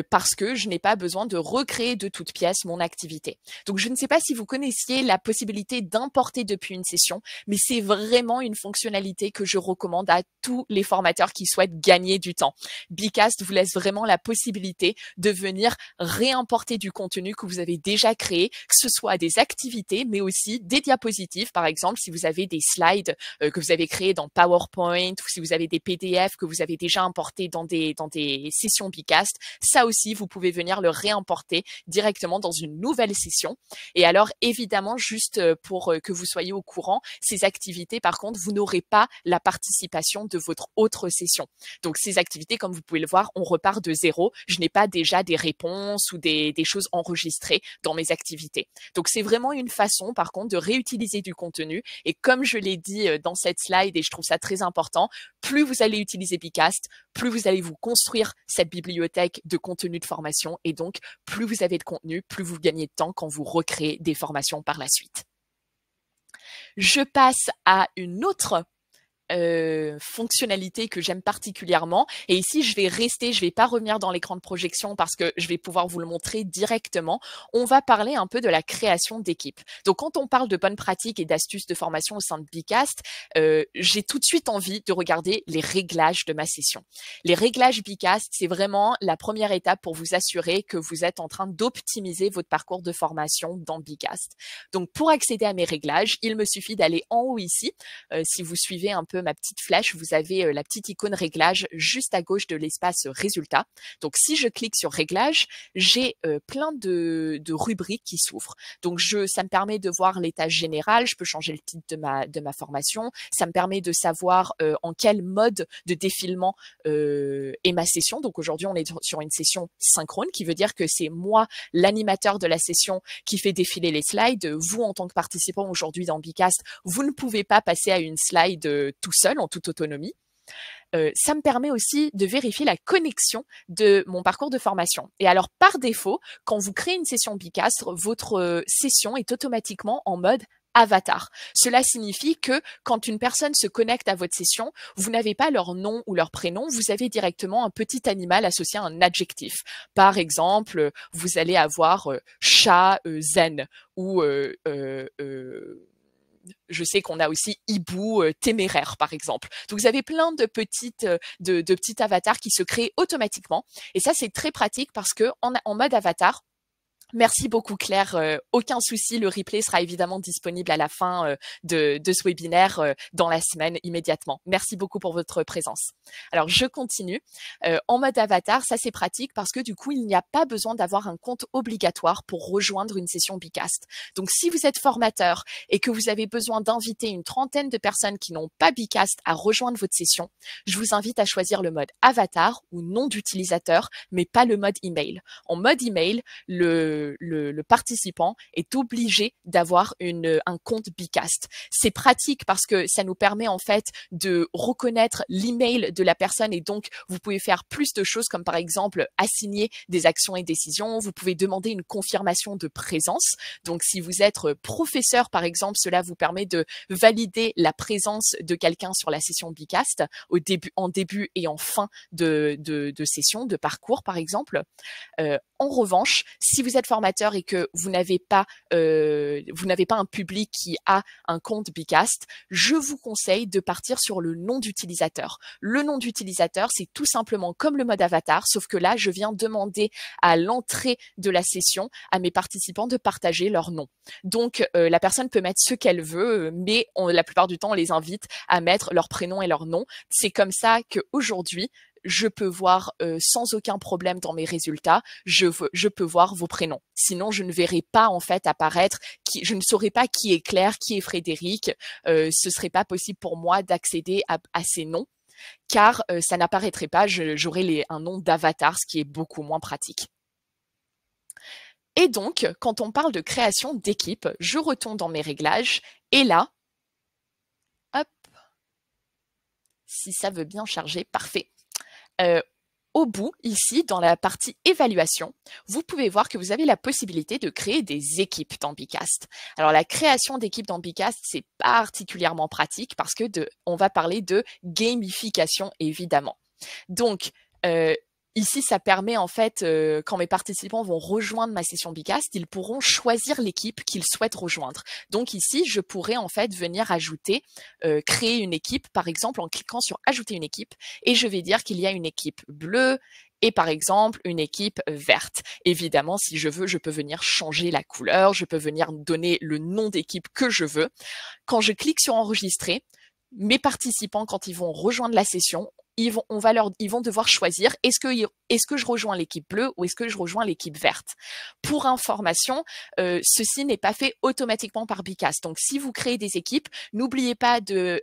parce que je n'ai pas besoin de recréer de toutes pièces mon activité. Donc, je ne sais pas si vous connaissiez la possibilité d'importer depuis une session, mais c'est vraiment une fonctionnalité que je recommande à tous les formateurs qui souhaitent gagner du temps. Bicast vous laisse vraiment la possibilité de venir réimporter du contenu que vous avez déjà créé, que ce soit des activités, mais aussi des diapositives. Par exemple, si vous avez des slides que vous avez créés dans PowerPoint ou si vous avez des PDF que vous avez déjà importé dans des sessions Bicast, ça aussi, vous pouvez venir le réimporter directement dans une nouvelle session. Et alors, évidemment, juste pour que vous soyez au courant, ces activités, par contre, vous n'aurez pas la participation de votre autre session. Donc, ces activités, comme vous pouvez le voir, on repart de zéro. Je n'ai pas déjà des réponses ou des choses enregistrées dans mes activités. Donc, c'est vraiment une façon, par contre, de réutiliser du contenu. Et comme je l'ai dit dans cette slide, et je trouve ça très important, plus vous allez utiliser Bicast, plus vous allez vous construire cette bibliothèque de contenu de formation et donc plus vous avez de contenu, plus vous gagnez de temps quand vous recréez des formations par la suite. Je passe à une autre fonctionnalité que j'aime particulièrement. Et ici, je vais pas revenir dans l'écran de projection parce que je vais pouvoir vous le montrer directement. On va parler un peu de la création d'équipe. Donc, quand on parle de bonnes pratiques et d'astuces de formation au sein de Bicast, j'ai tout de suite envie de regarder les réglages de ma session. Les réglages Bicast, c'est vraiment la première étape pour vous assurer que vous êtes en train d'optimiser votre parcours de formation dans Bicast. Donc, pour accéder à mes réglages, il me suffit d'aller en haut ici. Si vous suivez un peu ma petite flèche, vous avez la petite icône réglage juste à gauche de l'espace résultat. Donc, si je clique sur réglage, j'ai plein de rubriques qui s'ouvrent. Donc, ça me permet de voir l'état général. Je peux changer le titre de ma formation. Ça me permet de savoir en quel mode de défilement est ma session. Donc, aujourd'hui, on est sur une session synchrone, qui veut dire que c'est moi, l'animateur de la session, qui fait défiler les slides. Vous, en tant que participant aujourd'hui dans Bicast, vous ne pouvez pas passer à une slide tout seul, en toute autonomie. Ça me permet aussi de vérifier la connexion de mon parcours de formation. Et alors, par défaut, quand vous créez une session Bicast, votre session est automatiquement en mode avatar. Cela signifie que quand une personne se connecte à votre session, vous n'avez pas leur nom ou leur prénom, vous avez directement un petit animal associé à un adjectif. Par exemple, vous allez avoir chat zen ou je sais qu'on a aussi hibou téméraire, par exemple. Donc, vous avez plein de petits avatars qui se créent automatiquement. Et ça, c'est très pratique parce que en mode avatar, merci beaucoup Claire, aucun souci, le replay sera évidemment disponible à la fin de ce webinaire dans la semaine immédiatement. Merci beaucoup pour votre présence. Alors je continue. En mode avatar, ça c'est pratique parce que du coup il n'y a pas besoin d'avoir un compte obligatoire pour rejoindre une session Bicast. Donc si vous êtes formateur et que vous avez besoin d'inviter une trentaine de personnes qui n'ont pas Bicast à rejoindre votre session, je vous invite à choisir le mode avatar ou nom d'utilisateur, mais pas le mode email. En mode email, le participant est obligé d'avoir un compte Bicast. C'est pratique parce que ça nous permet en fait de reconnaître l'email de la personne et donc vous pouvez faire plus de choses comme par exemple assigner des actions et décisions. Vous pouvez demander une confirmation de présence. Donc si vous êtes professeur par exemple, cela vous permet de valider la présence de quelqu'un sur la session Bicast en début et en fin de session, de parcours par exemple. En revanche, si vous êtes formateur et que vous n'avez pas un public qui a un compte Bicast, je vous conseille de partir sur le nom d'utilisateur. Le nom d'utilisateur, c'est tout simplement comme le mode avatar, sauf que là, je viens demander à l'entrée de la session à mes participants de partager leur nom. Donc, la personne peut mettre ce qu'elle veut, mais la plupart du temps, on les invite à mettre leur prénom et leur nom. C'est comme ça qu'aujourd'hui, je peux voir sans aucun problème dans mes résultats, je peux voir vos prénoms. Sinon, je ne verrai pas en fait apparaître, je ne saurais pas qui est Claire, qui est Frédéric. Ce serait pas possible pour moi d'accéder à ces noms, car ça n'apparaîtrait pas. J'aurais un nom d'avatar, ce qui est beaucoup moins pratique. Et donc, quand on parle de création d'équipe, je retourne dans mes réglages et là, hop, si ça veut bien charger, parfait. Au bout, ici, dans la partie évaluation, vous pouvez voir que vous avez la possibilité de créer des équipes dans Bicast. Alors, la création d'équipes dans Bicast, c'est particulièrement pratique parce que on va parler de gamification, évidemment. Donc, ici, ça permet en fait, quand mes participants vont rejoindre ma session Bicast, ils pourront choisir l'équipe qu'ils souhaitent rejoindre. Donc ici, je pourrais en fait venir ajouter, créer une équipe, par exemple en cliquant sur ajouter une équipe, et je vais dire qu'il y a une équipe bleue et par exemple une équipe verte. Évidemment, si je veux, je peux venir changer la couleur, je peux venir donner le nom d'équipe que je veux. Quand je clique sur enregistrer, mes participants, quand ils vont rejoindre la session, ils vont devoir choisir est-ce que je rejoins l'équipe bleue ou est-ce que je rejoins l'équipe verte. Pour information, ceci n'est pas fait automatiquement par Bicast. Donc, si vous créez des équipes, n'oubliez pas de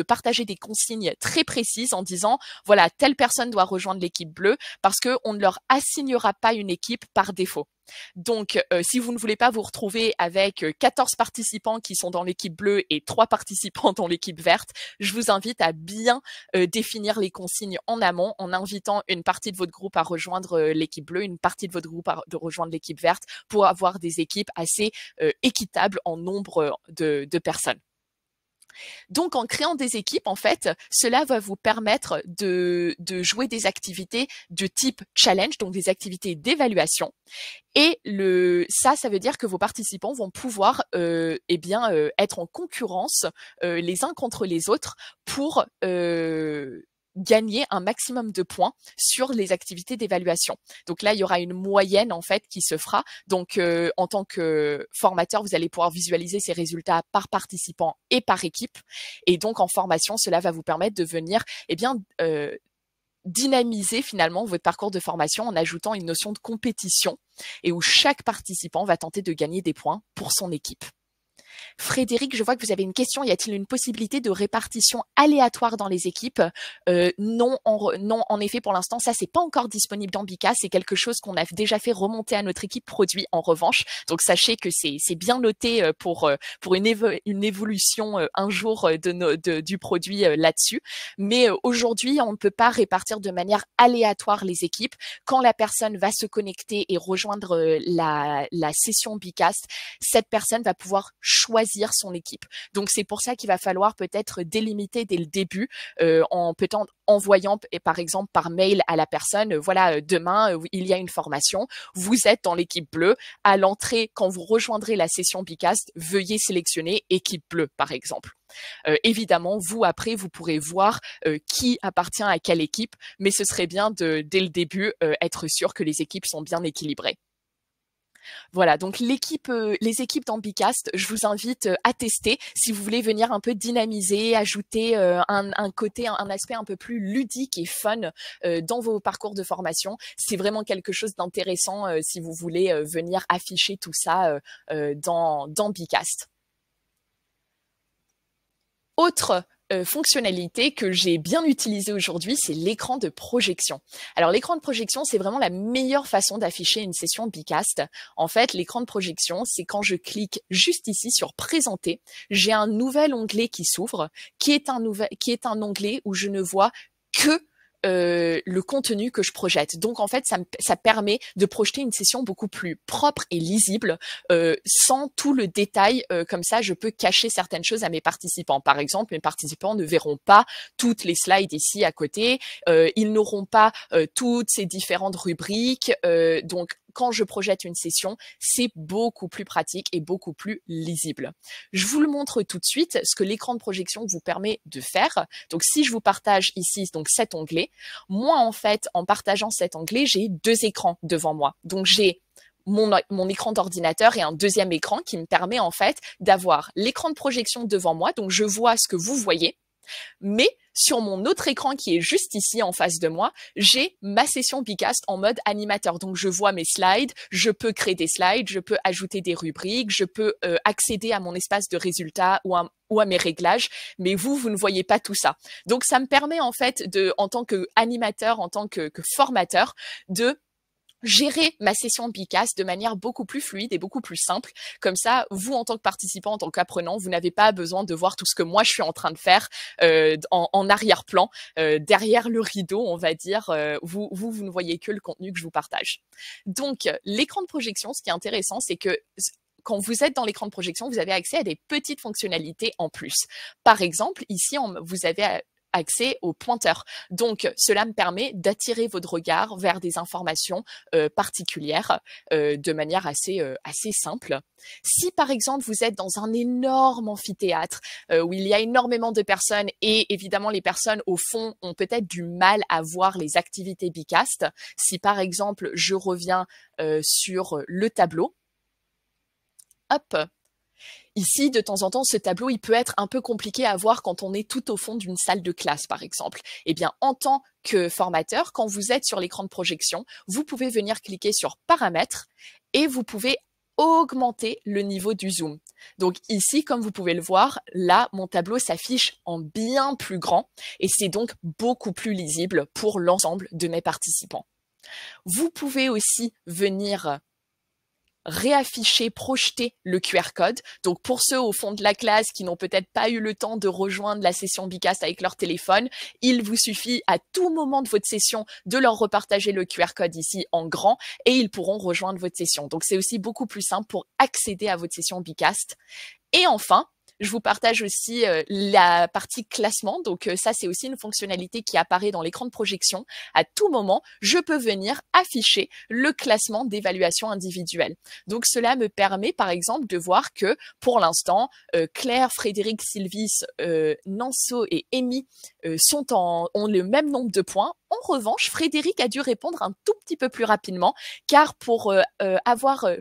partager des consignes très précises en disant voilà, telle personne doit rejoindre l'équipe bleue parce qu'on ne leur assignera pas une équipe par défaut. Donc, si vous ne voulez pas vous retrouver avec 14 participants qui sont dans l'équipe bleue et 3 participants dans l'équipe verte, je vous invite à bien définir les consignes en amont en invitant une partie de votre groupe à rejoindre l'équipe bleue, une partie de votre groupe à rejoindre l'équipe verte pour avoir des équipes assez équitables en nombre de personnes. Donc, en créant des équipes, en fait, cela va vous permettre de jouer des activités de type challenge, donc des activités d'évaluation. Et ça veut dire que vos participants vont pouvoir être en concurrence les uns contre les autres pour gagner un maximum de points sur les activités d'évaluation. Donc là, il y aura une moyenne en fait qui se fera. Donc en tant que formateur, vous allez pouvoir visualiser ces résultats par participant et par équipe. Et donc en formation, cela va vous permettre de venir dynamiser finalement votre parcours de formation en ajoutant une notion de compétition et où chaque participant va tenter de gagner des points pour son équipe. Frédéric, je vois que vous avez une question. Y a-t-il une possibilité de répartition aléatoire dans les équipes? Non, en effet, pour l'instant, ça, c'est pas encore disponible dans Bicast. C'est quelque chose qu'on a déjà fait remonter à notre équipe produit en revanche. Donc, sachez que c'est bien noté pour une évolution un jour du produit là-dessus. Mais aujourd'hui, on ne peut pas répartir de manière aléatoire les équipes. Quand la personne va se connecter et rejoindre la session Bicast, cette personne va pouvoir choisir son équipe. Donc, c'est pour ça qu'il va falloir peut-être délimiter dès le début en peut-être envoyant par exemple par mail à la personne, voilà, demain il y a une formation, vous êtes dans l'équipe bleue, à l'entrée quand vous rejoindrez la session Bicast, veuillez sélectionner équipe bleue par exemple. Évidemment, vous après vous pourrez voir qui appartient à quelle équipe, mais ce serait bien dès le début être sûr que les équipes sont bien équilibrées. Voilà, donc les équipes dans Bicast, je vous invite à tester si vous voulez venir un peu dynamiser, ajouter un aspect un peu plus ludique et fun dans vos parcours de formation. C'est vraiment quelque chose d'intéressant si vous voulez venir afficher tout ça dans Bicast. Autre fonctionnalité que j'ai bien utilisée aujourd'hui, c'est l'écran de projection. Alors l'écran de projection, c'est vraiment la meilleure façon d'afficher une session Bcast. En fait, l'écran de projection, c'est quand je clique juste ici sur présenter, j'ai un nouvel onglet qui s'ouvre, qui est un onglet où je ne vois que le contenu que je projette. Donc en fait, ça permet de projeter une session beaucoup plus propre et lisible, sans tout le détail. Comme ça, je peux cacher certaines choses à mes participants. Par exemple, mes participants ne verront pas toutes les slides ici à côté. Ils n'auront pas toutes ces différentes rubriques. Donc quand je projette une session, c'est beaucoup plus pratique et beaucoup plus lisible. Je vous le montre tout de suite, ce que l'écran de projection vous permet de faire. Donc, si je vous partage ici donc cet onglet, moi, en fait, en partageant cet onglet, j'ai deux écrans devant moi. Donc, j'ai mon écran d'ordinateur et un deuxième écran qui me permet en fait d'avoir l'écran de projection devant moi. Donc, je vois ce que vous voyez. Mais sur mon autre écran qui est juste ici en face de moi, j'ai ma session Bcast en mode animateur. Donc, je vois mes slides, je peux créer des slides, je peux ajouter des rubriques, je peux accéder à mon espace de résultats ou à mes réglages, mais vous ne voyez pas tout ça. Donc, ça me permet en fait en tant qu'animateur, en tant que formateur, de gérer ma session Bcast de manière beaucoup plus fluide et beaucoup plus simple. Comme ça, vous, en tant que participant, en tant qu'apprenant, vous n'avez pas besoin de voir tout ce que moi, je suis en train de faire en arrière-plan, derrière le rideau, on va dire. Vous ne voyez que le contenu que je vous partage. Donc, l'écran de projection, ce qui est intéressant, c'est que quand vous êtes dans l'écran de projection, vous avez accès à des petites fonctionnalités en plus. Par exemple, ici, vous avez accès au pointeur. Donc, cela me permet d'attirer votre regard vers des informations particulières de manière assez simple. Si, par exemple, vous êtes dans un énorme amphithéâtre où il y a énormément de personnes et évidemment, les personnes au fond ont peut-être du mal à voir les activités Bcast. Si, par exemple, je reviens sur le tableau, hop, ici, de temps en temps, ce tableau, il peut être un peu compliqué à voir quand on est tout au fond d'une salle de classe, par exemple. Eh bien, en tant que formateur, quand vous êtes sur l'écran de projection, vous pouvez venir cliquer sur Paramètres et vous pouvez augmenter le niveau du zoom. Donc ici, comme vous pouvez le voir, là, mon tableau s'affiche en bien plus grand et c'est donc beaucoup plus lisible pour l'ensemble de mes participants. Vous pouvez aussi venir réafficher, projeter le QR code. Donc, pour ceux au fond de la classe qui n'ont peut-être pas eu le temps de rejoindre la session Bcast avec leur téléphone, il vous suffit à tout moment de votre session de leur repartager le QR code ici en grand et ils pourront rejoindre votre session. Donc, c'est aussi beaucoup plus simple pour accéder à votre session Bcast. Et enfin, je vous partage aussi la partie classement. Donc ça, c'est aussi une fonctionnalité qui apparaît dans l'écran de projection. À tout moment, je peux venir afficher le classement d'évaluation individuelle. Donc cela me permet, par exemple, de voir que pour l'instant, Claire, Frédéric, Sylvis, Nanso et Amy ont le même nombre de points. En revanche, Frédéric a dû répondre un tout petit peu plus rapidement, car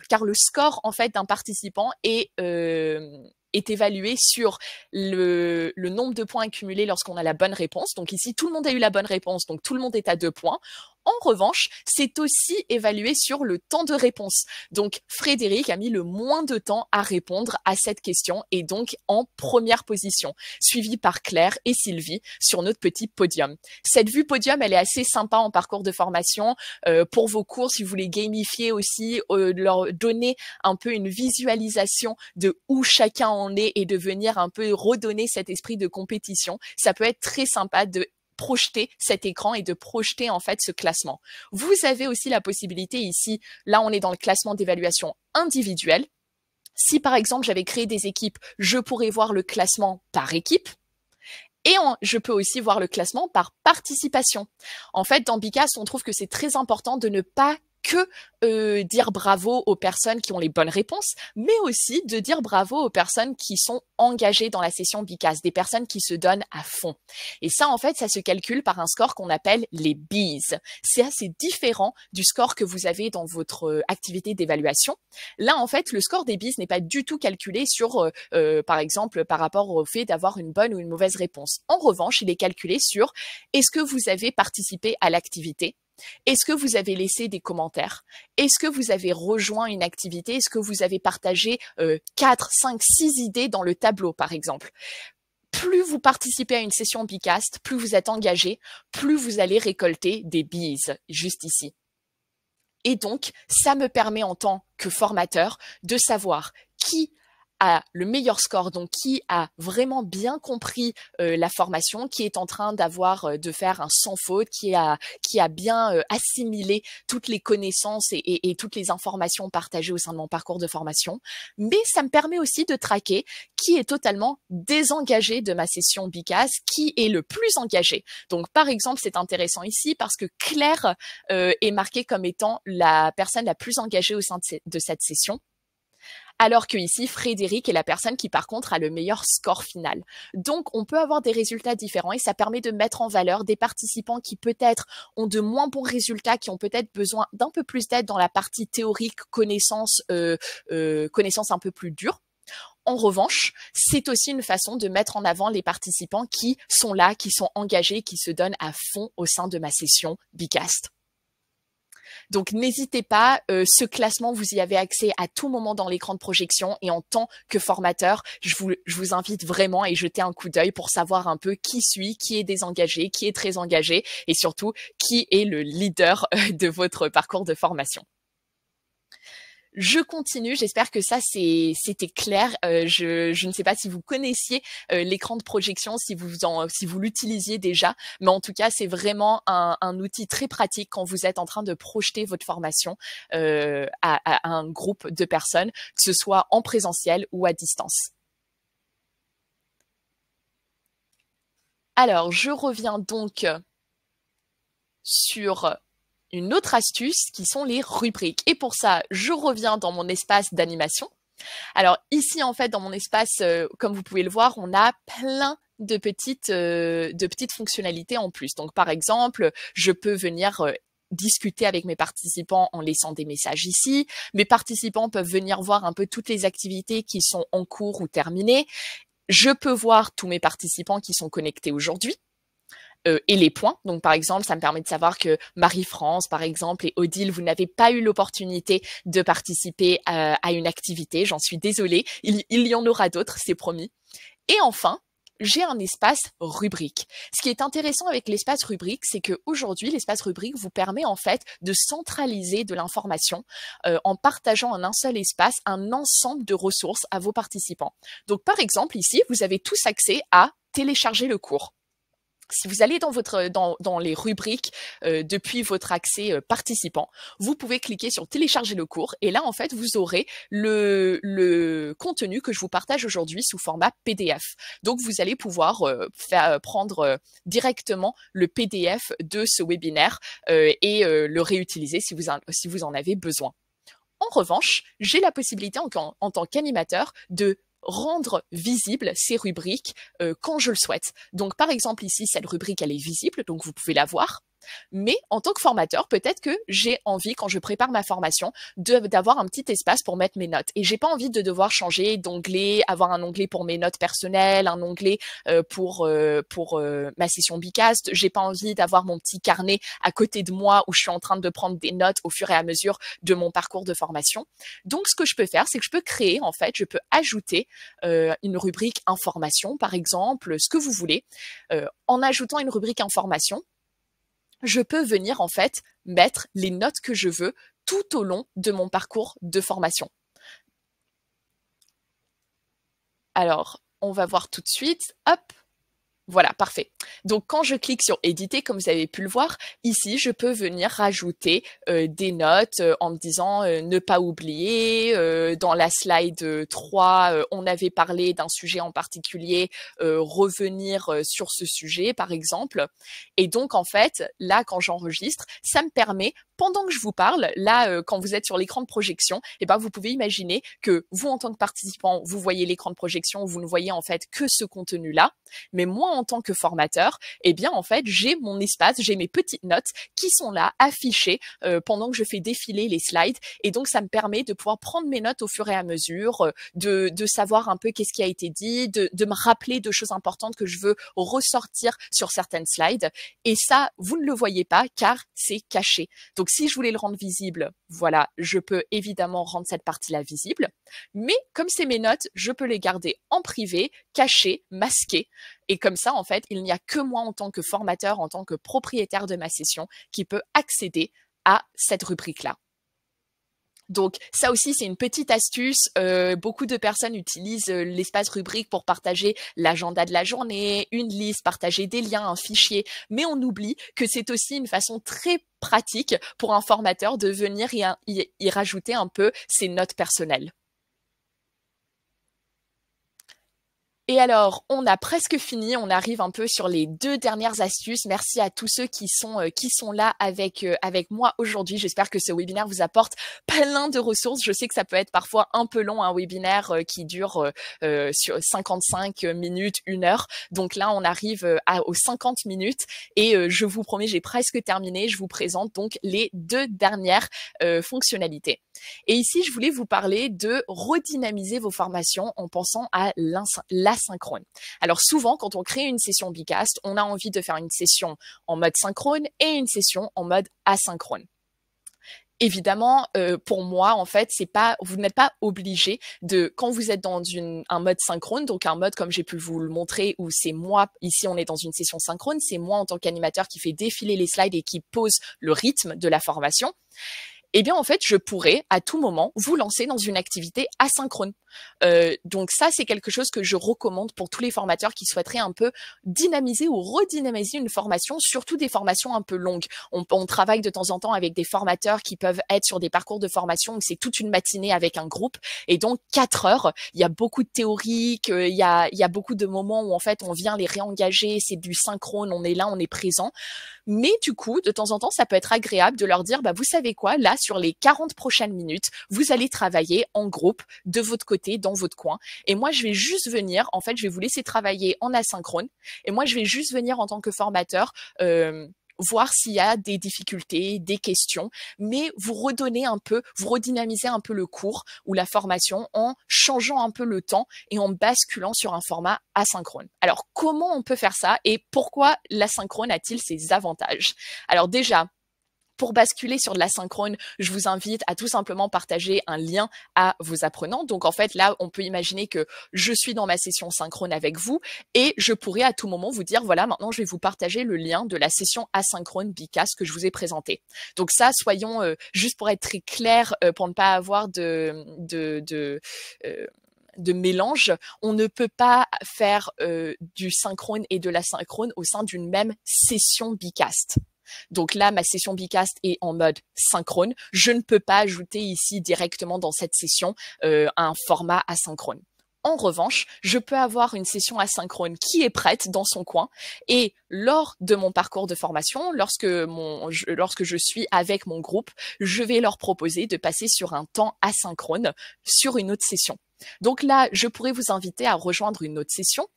car le score en fait d'un participant est évalué sur le nombre de points accumulés lorsqu'on a la bonne réponse. Donc ici, tout le monde a eu la bonne réponse, donc tout le monde est à 2 points. En revanche, c'est aussi évalué sur le temps de réponse. Donc, Frédéric a mis le moins de temps à répondre à cette question et donc en première position, suivi par Claire et Sylvie sur notre petit podium. Cette vue podium, elle est assez sympa en parcours de formation. Pour vos cours, si vous voulez gamifier aussi, leur donner un peu une visualisation de où chacun en est et de venir un peu redonner cet esprit de compétition, ça peut être très sympa de projeter cet écran et de projeter en fait ce classement. Vous avez aussi la possibilité ici, là on est dans le classement d'évaluation individuelle. Si par exemple j'avais créé des équipes, je pourrais voir le classement par équipe. Et je peux aussi voir le classement par participation. En fait, dans Bcast, on trouve que c'est très important de ne pas que dire bravo aux personnes qui ont les bonnes réponses, mais aussi de dire bravo aux personnes qui sont engagées dans la session Bcast, des personnes qui se donnent à fond. Et ça, en fait, ça se calcule par un score qu'on appelle les Bees. C'est assez différent du score que vous avez dans votre activité d'évaluation. Là, en fait, le score des Bees n'est pas du tout calculé sur, par exemple, par rapport au fait d'avoir une bonne ou une mauvaise réponse. En revanche, il est calculé sur est-ce que vous avez participé à l'activité? Est-ce que vous avez laissé des commentaires? Est-ce que vous avez rejoint une activité? Est-ce que vous avez partagé 4, 5, 6 idées dans le tableau, par exemple? plus vous participez à une session Bcast, plus vous êtes engagé, plus vous allez récolter des bees, juste ici. Et donc, ça me permet en tant que formateur de savoir qui a le meilleur score, donc qui a vraiment bien compris la formation, qui est en train de faire un sans faute, qui a bien assimilé toutes les connaissances et toutes les informations partagées au sein de mon parcours de formation. Mais ça me permet aussi de traquer qui est totalement désengagé de ma session Bicas, qui est le plus engagé. Donc, par exemple, c'est intéressant ici parce que Claire est marquée comme étant la personne la plus engagée au sein de cette session. Alors que ici, Frédéric est la personne qui, par contre, a le meilleur score final. Donc, on peut avoir des résultats différents et ça permet de mettre en valeur des participants qui peut-être ont de moins bons résultats, qui ont peut-être besoin d'un peu plus d'aide dans la partie théorique, connaissances un peu plus dures. En revanche, c'est aussi une façon de mettre en avant les participants qui sont là, qui sont engagés, qui se donnent à fond au sein de ma session Bicast. Donc, n'hésitez pas, ce classement, vous y avez accès à tout moment dans l'écran de projection et en tant que formateur, je vous invite vraiment à y jeter un coup d'œil pour savoir un peu qui suit, qui est désengagé, qui est très engagé et surtout qui est le leader de votre parcours de formation. Je continue, j'espère que ça c'était clair. Je ne sais pas si vous connaissiez l'écran de projection, si vous l'utilisiez déjà, mais en tout cas c'est vraiment un outil très pratique quand vous êtes en train de projeter votre formation à un groupe de personnes, que ce soit en présentiel ou à distance. Alors je reviens donc sur une autre astuce qui sont les rubriques. Et pour ça, je reviens dans mon espace d'animation. Alors ici, en fait, dans mon espace, comme vous pouvez le voir, on a plein de petites fonctionnalités en plus. Donc, par exemple, je peux venir discuter avec mes participants en laissant des messages ici. Mes participants peuvent venir voir un peu toutes les activités qui sont en cours ou terminées. Je peux voir tous mes participants qui sont connectés aujourd'hui. Et les points. Donc, par exemple, ça me permet de savoir que Marie-France, par exemple, et Odile, vous n'avez pas eu l'opportunité de participer à une activité. J'en suis désolée. Il y en aura d'autres, c'est promis. Et enfin, j'ai un espace rubrique. Ce qui est intéressant avec l'espace rubrique, c'est qu'aujourd'hui, l'espace rubrique vous permet en fait de centraliser de l'information en partageant en un seul espace un ensemble de ressources à vos participants. Donc, par exemple, ici, vous avez tous accès à télécharger le cours. Si vous allez dans les rubriques depuis votre accès participant, vous pouvez cliquer sur télécharger le cours et là en fait vous aurez le contenu que je vous partage aujourd'hui sous format PDF. Donc vous allez pouvoir prendre directement le PDF de ce webinaire et le réutiliser si vous en avez besoin. En revanche, j'ai la possibilité en tant qu'animateur de rendre visible ces rubriques quand je le souhaite. Donc, par exemple, ici, cette rubrique, elle est visible, donc vous pouvez la voir. Mais en tant que formateur, peut-être que j'ai envie, quand je prépare ma formation, d'avoir un petit espace pour mettre mes notes. Et j'ai pas envie de devoir changer d'onglet, avoir un onglet pour mes notes personnelles, un onglet pour ma session Bicast. J'ai pas envie d'avoir mon petit carnet à côté de moi où je suis en train de prendre des notes au fur et à mesure de mon parcours de formation. Donc, ce que je peux faire, c'est que je peux créer, en fait, je peux ajouter une rubrique information, par exemple, ce que vous voulez. En ajoutant une rubrique information, je peux venir en fait mettre les notes que je veux tout au long de mon parcours de formation. Alors, on va voir tout de suite. Hop, voilà, parfait. Donc, quand je clique sur éditer, comme vous avez pu le voir, ici, je peux venir rajouter des notes en me disant ne pas oublier. Dans la slide 3, on avait parlé d'un sujet en particulier, revenir sur ce sujet, par exemple. Et donc, en fait, là, quand j'enregistre, ça me permet, pendant que je vous parle, là, quand vous êtes sur l'écran de projection, eh ben, vous pouvez imaginer que vous, en tant que participant, vous voyez l'écran de projection, vous ne voyez en fait que ce contenu-là. Mais moi, en tant que formateur, eh bien, en fait, j'ai mon espace, j'ai mes petites notes qui sont là, affichées pendant que je fais défiler les slides. Et donc, ça me permet de pouvoir prendre mes notes au fur et à mesure, de savoir un peu qu'est-ce qui a été dit, de me rappeler de choses importantes que je veux ressortir sur certaines slides. Et ça, vous ne le voyez pas car c'est caché. Donc, si je voulais le rendre visible, voilà, je peux évidemment rendre cette partie-là visible. Mais comme c'est mes notes, je peux les garder en privé, cachées, masquées. Et comme ça, en fait, il n'y a que moi en tant que formateur, en tant que propriétaire de ma session, qui peut accéder à cette rubrique-là. Donc ça aussi, c'est une petite astuce. Beaucoup de personnes utilisent l'espace rubrique pour partager l'agenda de la journée, une liste, partager des liens, un fichier. Mais on oublie que c'est aussi une façon très pratique pour un formateur de venir y rajouter un peu ses notes personnelles. Et alors, on a presque fini, on arrive un peu sur les 2 dernières astuces. Merci à tous ceux qui sont là avec moi aujourd'hui. J'espère que ce webinaire vous apporte plein de ressources. Je sais que ça peut être parfois un peu long, un webinaire qui dure sur 55 minutes, 1 heure. Donc là, on arrive aux 50 minutes et je vous promets, j'ai presque terminé. Je vous présente donc les 2 dernières fonctionnalités. Et ici, je voulais vous parler de redynamiser vos formations en pensant à l'asynchrone. Alors souvent, quand on crée une session Bicast, on a envie de faire une session en mode synchrone et une session en mode asynchrone. Évidemment, pour moi, en fait, vous n'êtes pas obligé de, quand vous êtes dans un mode synchrone, donc un mode comme j'ai pu vous le montrer, où c'est moi, ici on est dans une session synchrone, c'est moi en tant qu'animateur qui fait défiler les slides et qui pose le rythme de la formation. Eh bien, en fait, je pourrais à tout moment vous lancer dans une activité asynchrone. Donc ça, c'est quelque chose que je recommande pour tous les formateurs qui souhaiteraient un peu dynamiser ou redynamiser une formation, surtout des formations un peu longues. On travaille de temps en temps avec des formateurs qui peuvent être sur des parcours de formation où c'est toute une matinée avec un groupe et donc 4 heures. Il y a beaucoup de théoriques, il y a beaucoup de moments où en fait on vient les réengager, c'est du synchrone, on est là, on est présent. Mais du coup, de temps en temps, ça peut être agréable de leur dire, bah, vous savez quoi, là, sur les 40 prochaines minutes, vous allez travailler en groupe de votre côté, dans votre coin. Et moi, je vais juste venir, en fait, je vais vous laisser travailler en asynchrone. Et moi, je vais juste venir en tant que formateur, voir s'il y a des difficultés, des questions, mais vous redonnez un peu, vous redynamisez un peu le cours ou la formation en changeant un peu le temps et en basculant sur un format asynchrone. Alors, comment on peut faire ça et pourquoi l'asynchrone a-t-il ses avantages? Alors déjà, pour basculer sur de l'asynchrone, je vous invite à tout simplement partager un lien à vos apprenants. Donc, en fait, là, on peut imaginer que je suis dans ma session synchrone avec vous et je pourrais à tout moment vous dire, voilà, maintenant, je vais vous partager le lien de la session asynchrone Bicast que je vous ai présentée. Donc ça, soyons, juste pour être très clair, pour ne pas avoir de mélange, on ne peut pas faire du synchrone et de l'asynchrone au sein d'une même session Bicast. Donc là, ma session Bicast est en mode synchrone. Je ne peux pas ajouter ici directement dans cette session un format asynchrone. En revanche, je peux avoir une session asynchrone qui est prête dans son coin et lors de mon parcours de formation, lorsque je suis avec mon groupe, je vais leur proposer de passer sur un temps asynchrone sur une autre session. Donc là, je pourrais vous inviter à rejoindre une autre session.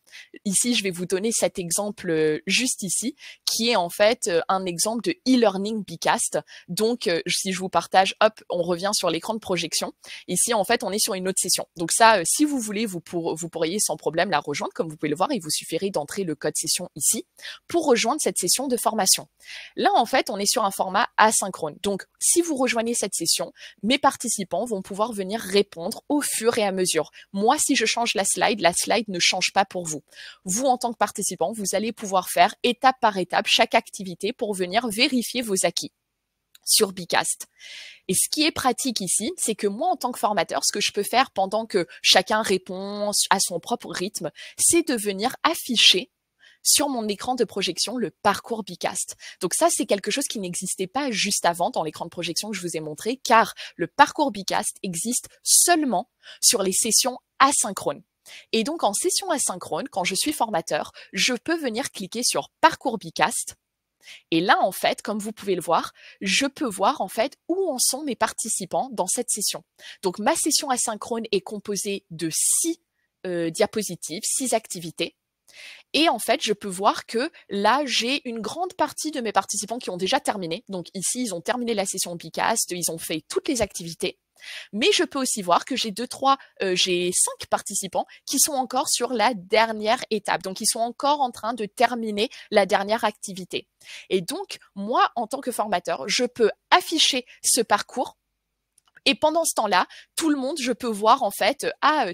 Ici, je vais vous donner cet exemple juste ici, qui est en fait un exemple de e-learning Bicast. Donc, si je vous partage, hop, on revient sur l'écran de projection. Ici, en fait, on est sur une autre session. Donc ça, si vous voulez, vous pourriez sans problème la rejoindre. Comme vous pouvez le voir, il vous suffirait d'entrer le code session ici pour rejoindre cette session de formation. Là, en fait, on est sur un format asynchrone. Donc, si vous rejoignez cette session, mes participants vont pouvoir venir répondre au fur et à mesure. Moi, si je change la slide ne change pas pour vous. Vous, en tant que participant, vous allez pouvoir faire étape par étape chaque activité pour venir vérifier vos acquis sur Bicast. Et ce qui est pratique ici, c'est que moi, en tant que formateur, ce que je peux faire pendant que chacun répond à son propre rythme, c'est de venir afficher sur mon écran de projection le parcours Bicast. Donc ça, c'est quelque chose qui n'existait pas juste avant dans l'écran de projection que je vous ai montré, car le parcours Bicast existe seulement sur les sessions asynchrones. Et donc, en session asynchrone, quand je suis formateur, je peux venir cliquer sur parcours Bicast. Et là, en fait, comme vous pouvez le voir, je peux voir en fait où en sont mes participants dans cette session. Donc, ma session asynchrone est composée de 6 diapositives, 6 activités. Et en fait, je peux voir que là, j'ai une grande partie de mes participants qui ont déjà terminé. Donc ici, ils ont terminé la session Bicast, ils ont fait toutes les activités. Mais je peux aussi voir que j'ai 5 participants qui sont encore sur la dernière étape. Donc, ils sont encore en train de terminer la dernière activité. Et donc, moi, en tant que formateur, je peux afficher ce parcours. Et pendant ce temps-là, tout le monde, je peux voir en fait,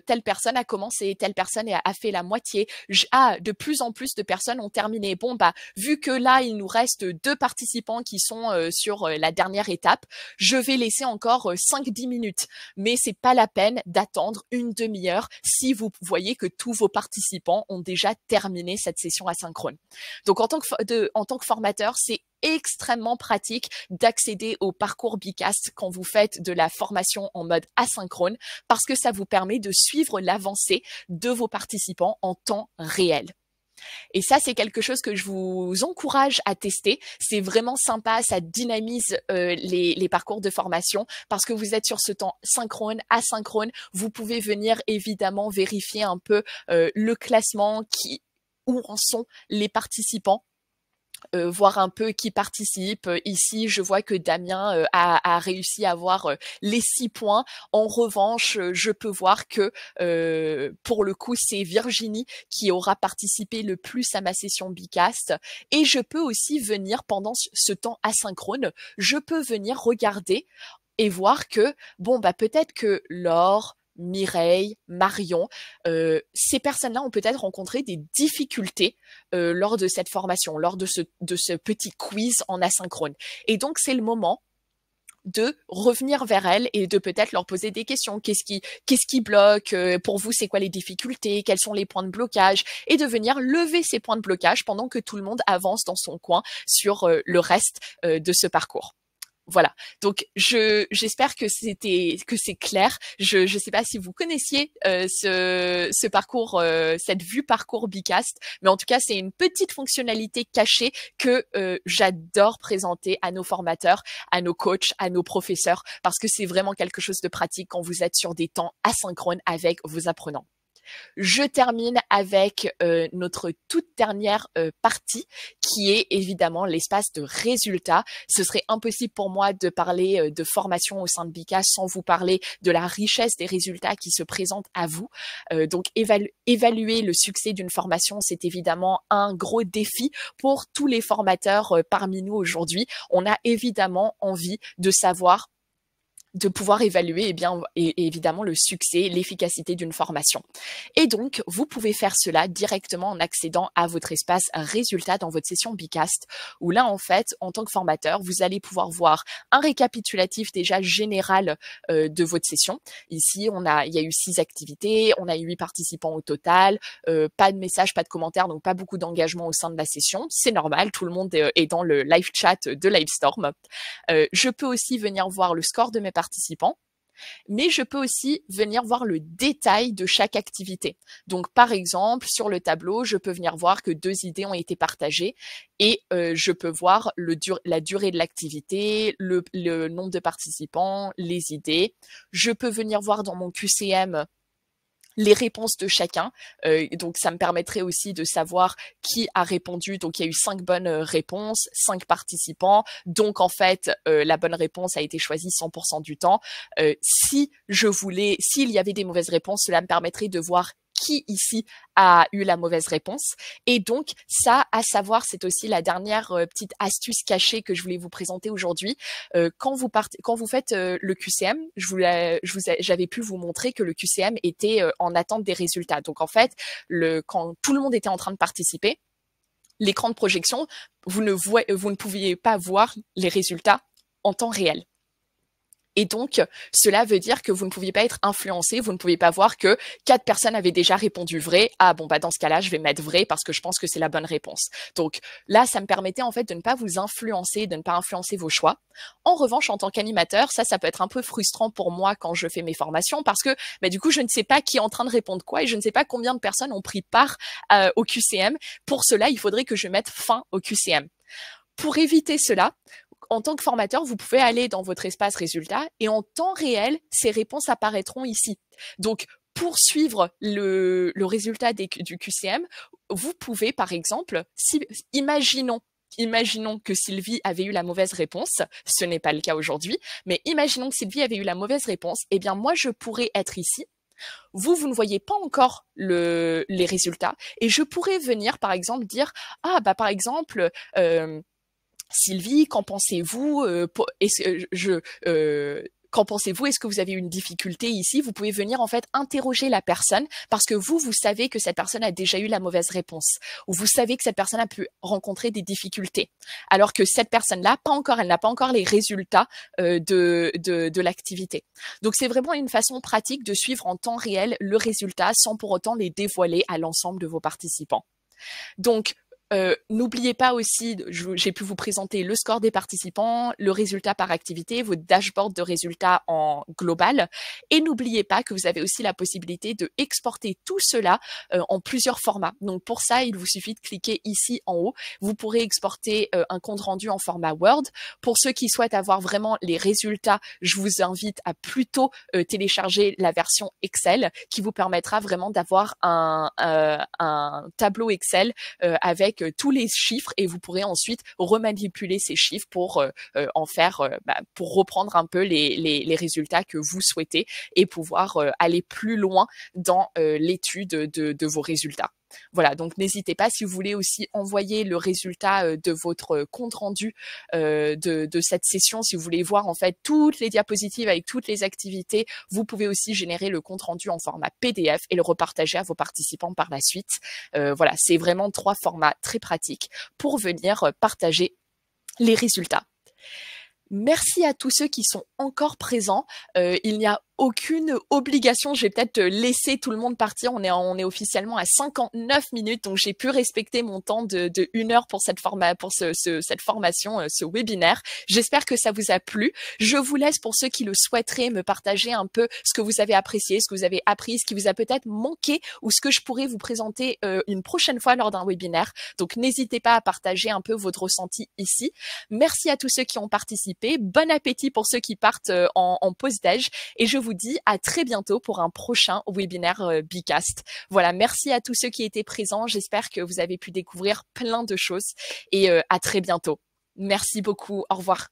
telle personne a commencé, telle personne a fait la moitié. De plus en plus de personnes ont terminé. Bon, bah, vu que là, il nous reste 2 participants qui sont sur la dernière étape, je vais laisser encore 5-10 minutes. Mais c'est pas la peine d'attendre une demi-heure si vous voyez que tous vos participants ont déjà terminé cette session asynchrone. Donc, en tant que formateur, c'est extrêmement pratique d'accéder au parcours Bicast quand vous faites de la formation en mode asynchrone parce que ça vous permet de suivre l'avancée de vos participants en temps réel. Et ça, c'est quelque chose que je vous encourage à tester. C'est vraiment sympa, ça dynamise les parcours de formation parce que vous êtes sur ce temps synchrone, asynchrone. Vous pouvez venir évidemment vérifier un peu le classement, où en sont les participants. Voir un peu qui participe. Ici, je vois que Damien a réussi à avoir les 6 points. En revanche, je peux voir que pour le coup, c'est Virginie qui aura participé le plus à ma session Bicast. Et je peux aussi venir pendant ce temps asynchrone, je peux venir regarder et voir que, bon, bah peut-être que Laure, Mireille, Marion, ces personnes-là ont peut-être rencontré des difficultés lors de cette formation, lors de ce petit quiz en asynchrone. Et donc, c'est le moment de revenir vers elles et de peut-être leur poser des questions. Qu'est-ce qui bloque? Pour vous, c'est quoi les difficultés? Quels sont les points de blocage? Et de venir lever ces points de blocage pendant que tout le monde avance dans son coin sur le reste de ce parcours. Voilà. Donc j'espère que c'est clair. Je sais pas si vous connaissiez ce parcours, cette vue parcours Bicast, mais en tout cas c'est une petite fonctionnalité cachée que j'adore présenter à nos formateurs, à nos coachs, à nos professeurs, parce que c'est vraiment quelque chose de pratique quand vous êtes sur des temps asynchrones avec vos apprenants. Je termine avec notre toute dernière partie qui est évidemment l'espace de résultats. Ce serait impossible pour moi de parler de formation au sein de Bicast sans vous parler de la richesse des résultats qui se présentent à vous. Donc évaluer le succès d'une formation, c'est évidemment un gros défi pour tous les formateurs parmi nous aujourd'hui. On a évidemment envie de savoir, de pouvoir évaluer évidemment le succès, l'efficacité d'une formation. Et donc, vous pouvez faire cela directement en accédant à votre espace résultats dans votre session Bicast, où là, en fait, en tant que formateur, vous allez pouvoir voir un récapitulatif déjà général de votre session. Ici, il y a eu 6 activités, on a eu 8 participants au total, pas de messages, pas de commentaires, donc pas beaucoup d'engagement au sein de la session. C'est normal, tout le monde est dans le live chat de Livestorm. Je peux aussi venir voir le score de mes participants, mais je peux aussi venir voir le détail de chaque activité. Donc, par exemple, sur le tableau, je peux venir voir que 2 idées ont été partagées et je peux voir la durée de l'activité, le nombre de participants, les idées. Je peux venir voir dans mon QCM les réponses de chacun. Donc, ça me permettrait aussi de savoir qui a répondu. Donc, il y a eu 5 bonnes réponses, 5 participants. Donc, en fait, la bonne réponse a été choisie 100% du temps. S'il y avait des mauvaises réponses, cela me permettrait de voir qui ici a eu la mauvaise réponse. Et donc, ça, à savoir, c'est aussi la dernière petite astuce cachée que je voulais vous présenter aujourd'hui. Quand vous faites le QCM, j'avais pu vous montrer que le QCM était en attente des résultats. Donc, en fait, quand tout le monde était en train de participer, l'écran de projection, vous ne pouviez pas voir les résultats en temps réel. Et donc, cela veut dire que vous ne pouviez pas être influencé, vous ne pouviez pas voir que 4 personnes avaient déjà répondu vrai. Ah bon, bah dans ce cas-là, je vais mettre vrai parce que je pense que c'est la bonne réponse. Donc là, ça me permettait en fait de ne pas vous influencer, de ne pas influencer vos choix. En revanche, en tant qu'animateur, ça peut être un peu frustrant pour moi quand je fais mes formations parce que bah, du coup, je ne sais pas qui est en train de répondre quoi et je ne sais pas combien de personnes ont pris part au QCM. Pour cela, il faudrait que je mette fin au QCM. Pour éviter cela, en tant que formateur, vous pouvez aller dans votre espace résultat et en temps réel, ces réponses apparaîtront ici. Donc, pour suivre le résultat du QCM, vous pouvez, par exemple, imaginons imaginons que Sylvie avait eu la mauvaise réponse, ce n'est pas le cas aujourd'hui, mais imaginons que Sylvie avait eu la mauvaise réponse, eh bien moi je pourrais être ici. Vous ne voyez pas encore les résultats et je pourrais venir par exemple dire ah bah par exemple Sylvie, qu'en pensez-vous qu'en pensez-vous? Est-ce que vous avez une difficulté ici? Vous pouvez venir en fait interroger la personne parce que vous savez que cette personne a déjà eu la mauvaise réponse ou vous savez que cette personne a pu rencontrer des difficultés. Alors que cette personne-là, pas encore, elle n'a pas encore les résultats de l'activité. Donc c'est vraiment une façon pratique de suivre en temps réel le résultat sans pour autant les dévoiler à l'ensemble de vos participants. Donc, n'oubliez pas aussi, j'ai pu vous présenter le score des participants, le résultat par activité, vos dashboards de résultats en global. Et n'oubliez pas que vous avez aussi la possibilité de exporter tout cela en plusieurs formats. Donc pour ça, il vous suffit de cliquer ici en haut. Vous pourrez exporter un compte rendu en format Word. Pour ceux qui souhaitent avoir vraiment les résultats, je vous invite à plutôt télécharger la version Excel qui vous permettra vraiment d'avoir un tableau Excel avec tous les chiffres et vous pourrez ensuite remanipuler ces chiffres pour en faire, pour reprendre un peu les résultats que vous souhaitez et pouvoir aller plus loin dans l'étude de vos résultats. Voilà, donc n'hésitez pas si vous voulez aussi envoyer le résultat de votre compte rendu de cette session, si vous voulez voir en fait toutes les diapositives avec toutes les activités, vous pouvez aussi générer le compte rendu en format PDF et le repartager à vos participants par la suite. Voilà, c'est vraiment 3 formats très pratiques pour venir partager les résultats. Merci à tous ceux qui sont encore présents. Il n'y a aucune obligation. Je vais peut-être laisser tout le monde partir. On est officiellement à 59 minutes, donc j'ai pu respecter mon temps de 1 heure pour cette formation, ce webinaire. J'espère que ça vous a plu. Je vous laisse pour ceux qui le souhaiteraient me partager un peu ce que vous avez apprécié, ce que vous avez appris, ce qui vous a peut-être manqué ou ce que je pourrais vous présenter une prochaine fois lors d'un webinaire. Donc n'hésitez pas à partager un peu votre ressenti ici. Merci à tous ceux qui ont participé. Bon appétit pour ceux qui partent en pause-déj et je vous dis à très bientôt pour un prochain webinaire Bicast. Voilà, merci à tous ceux qui étaient présents. J'espère que vous avez pu découvrir plein de choses et à très bientôt. Merci beaucoup. Au revoir.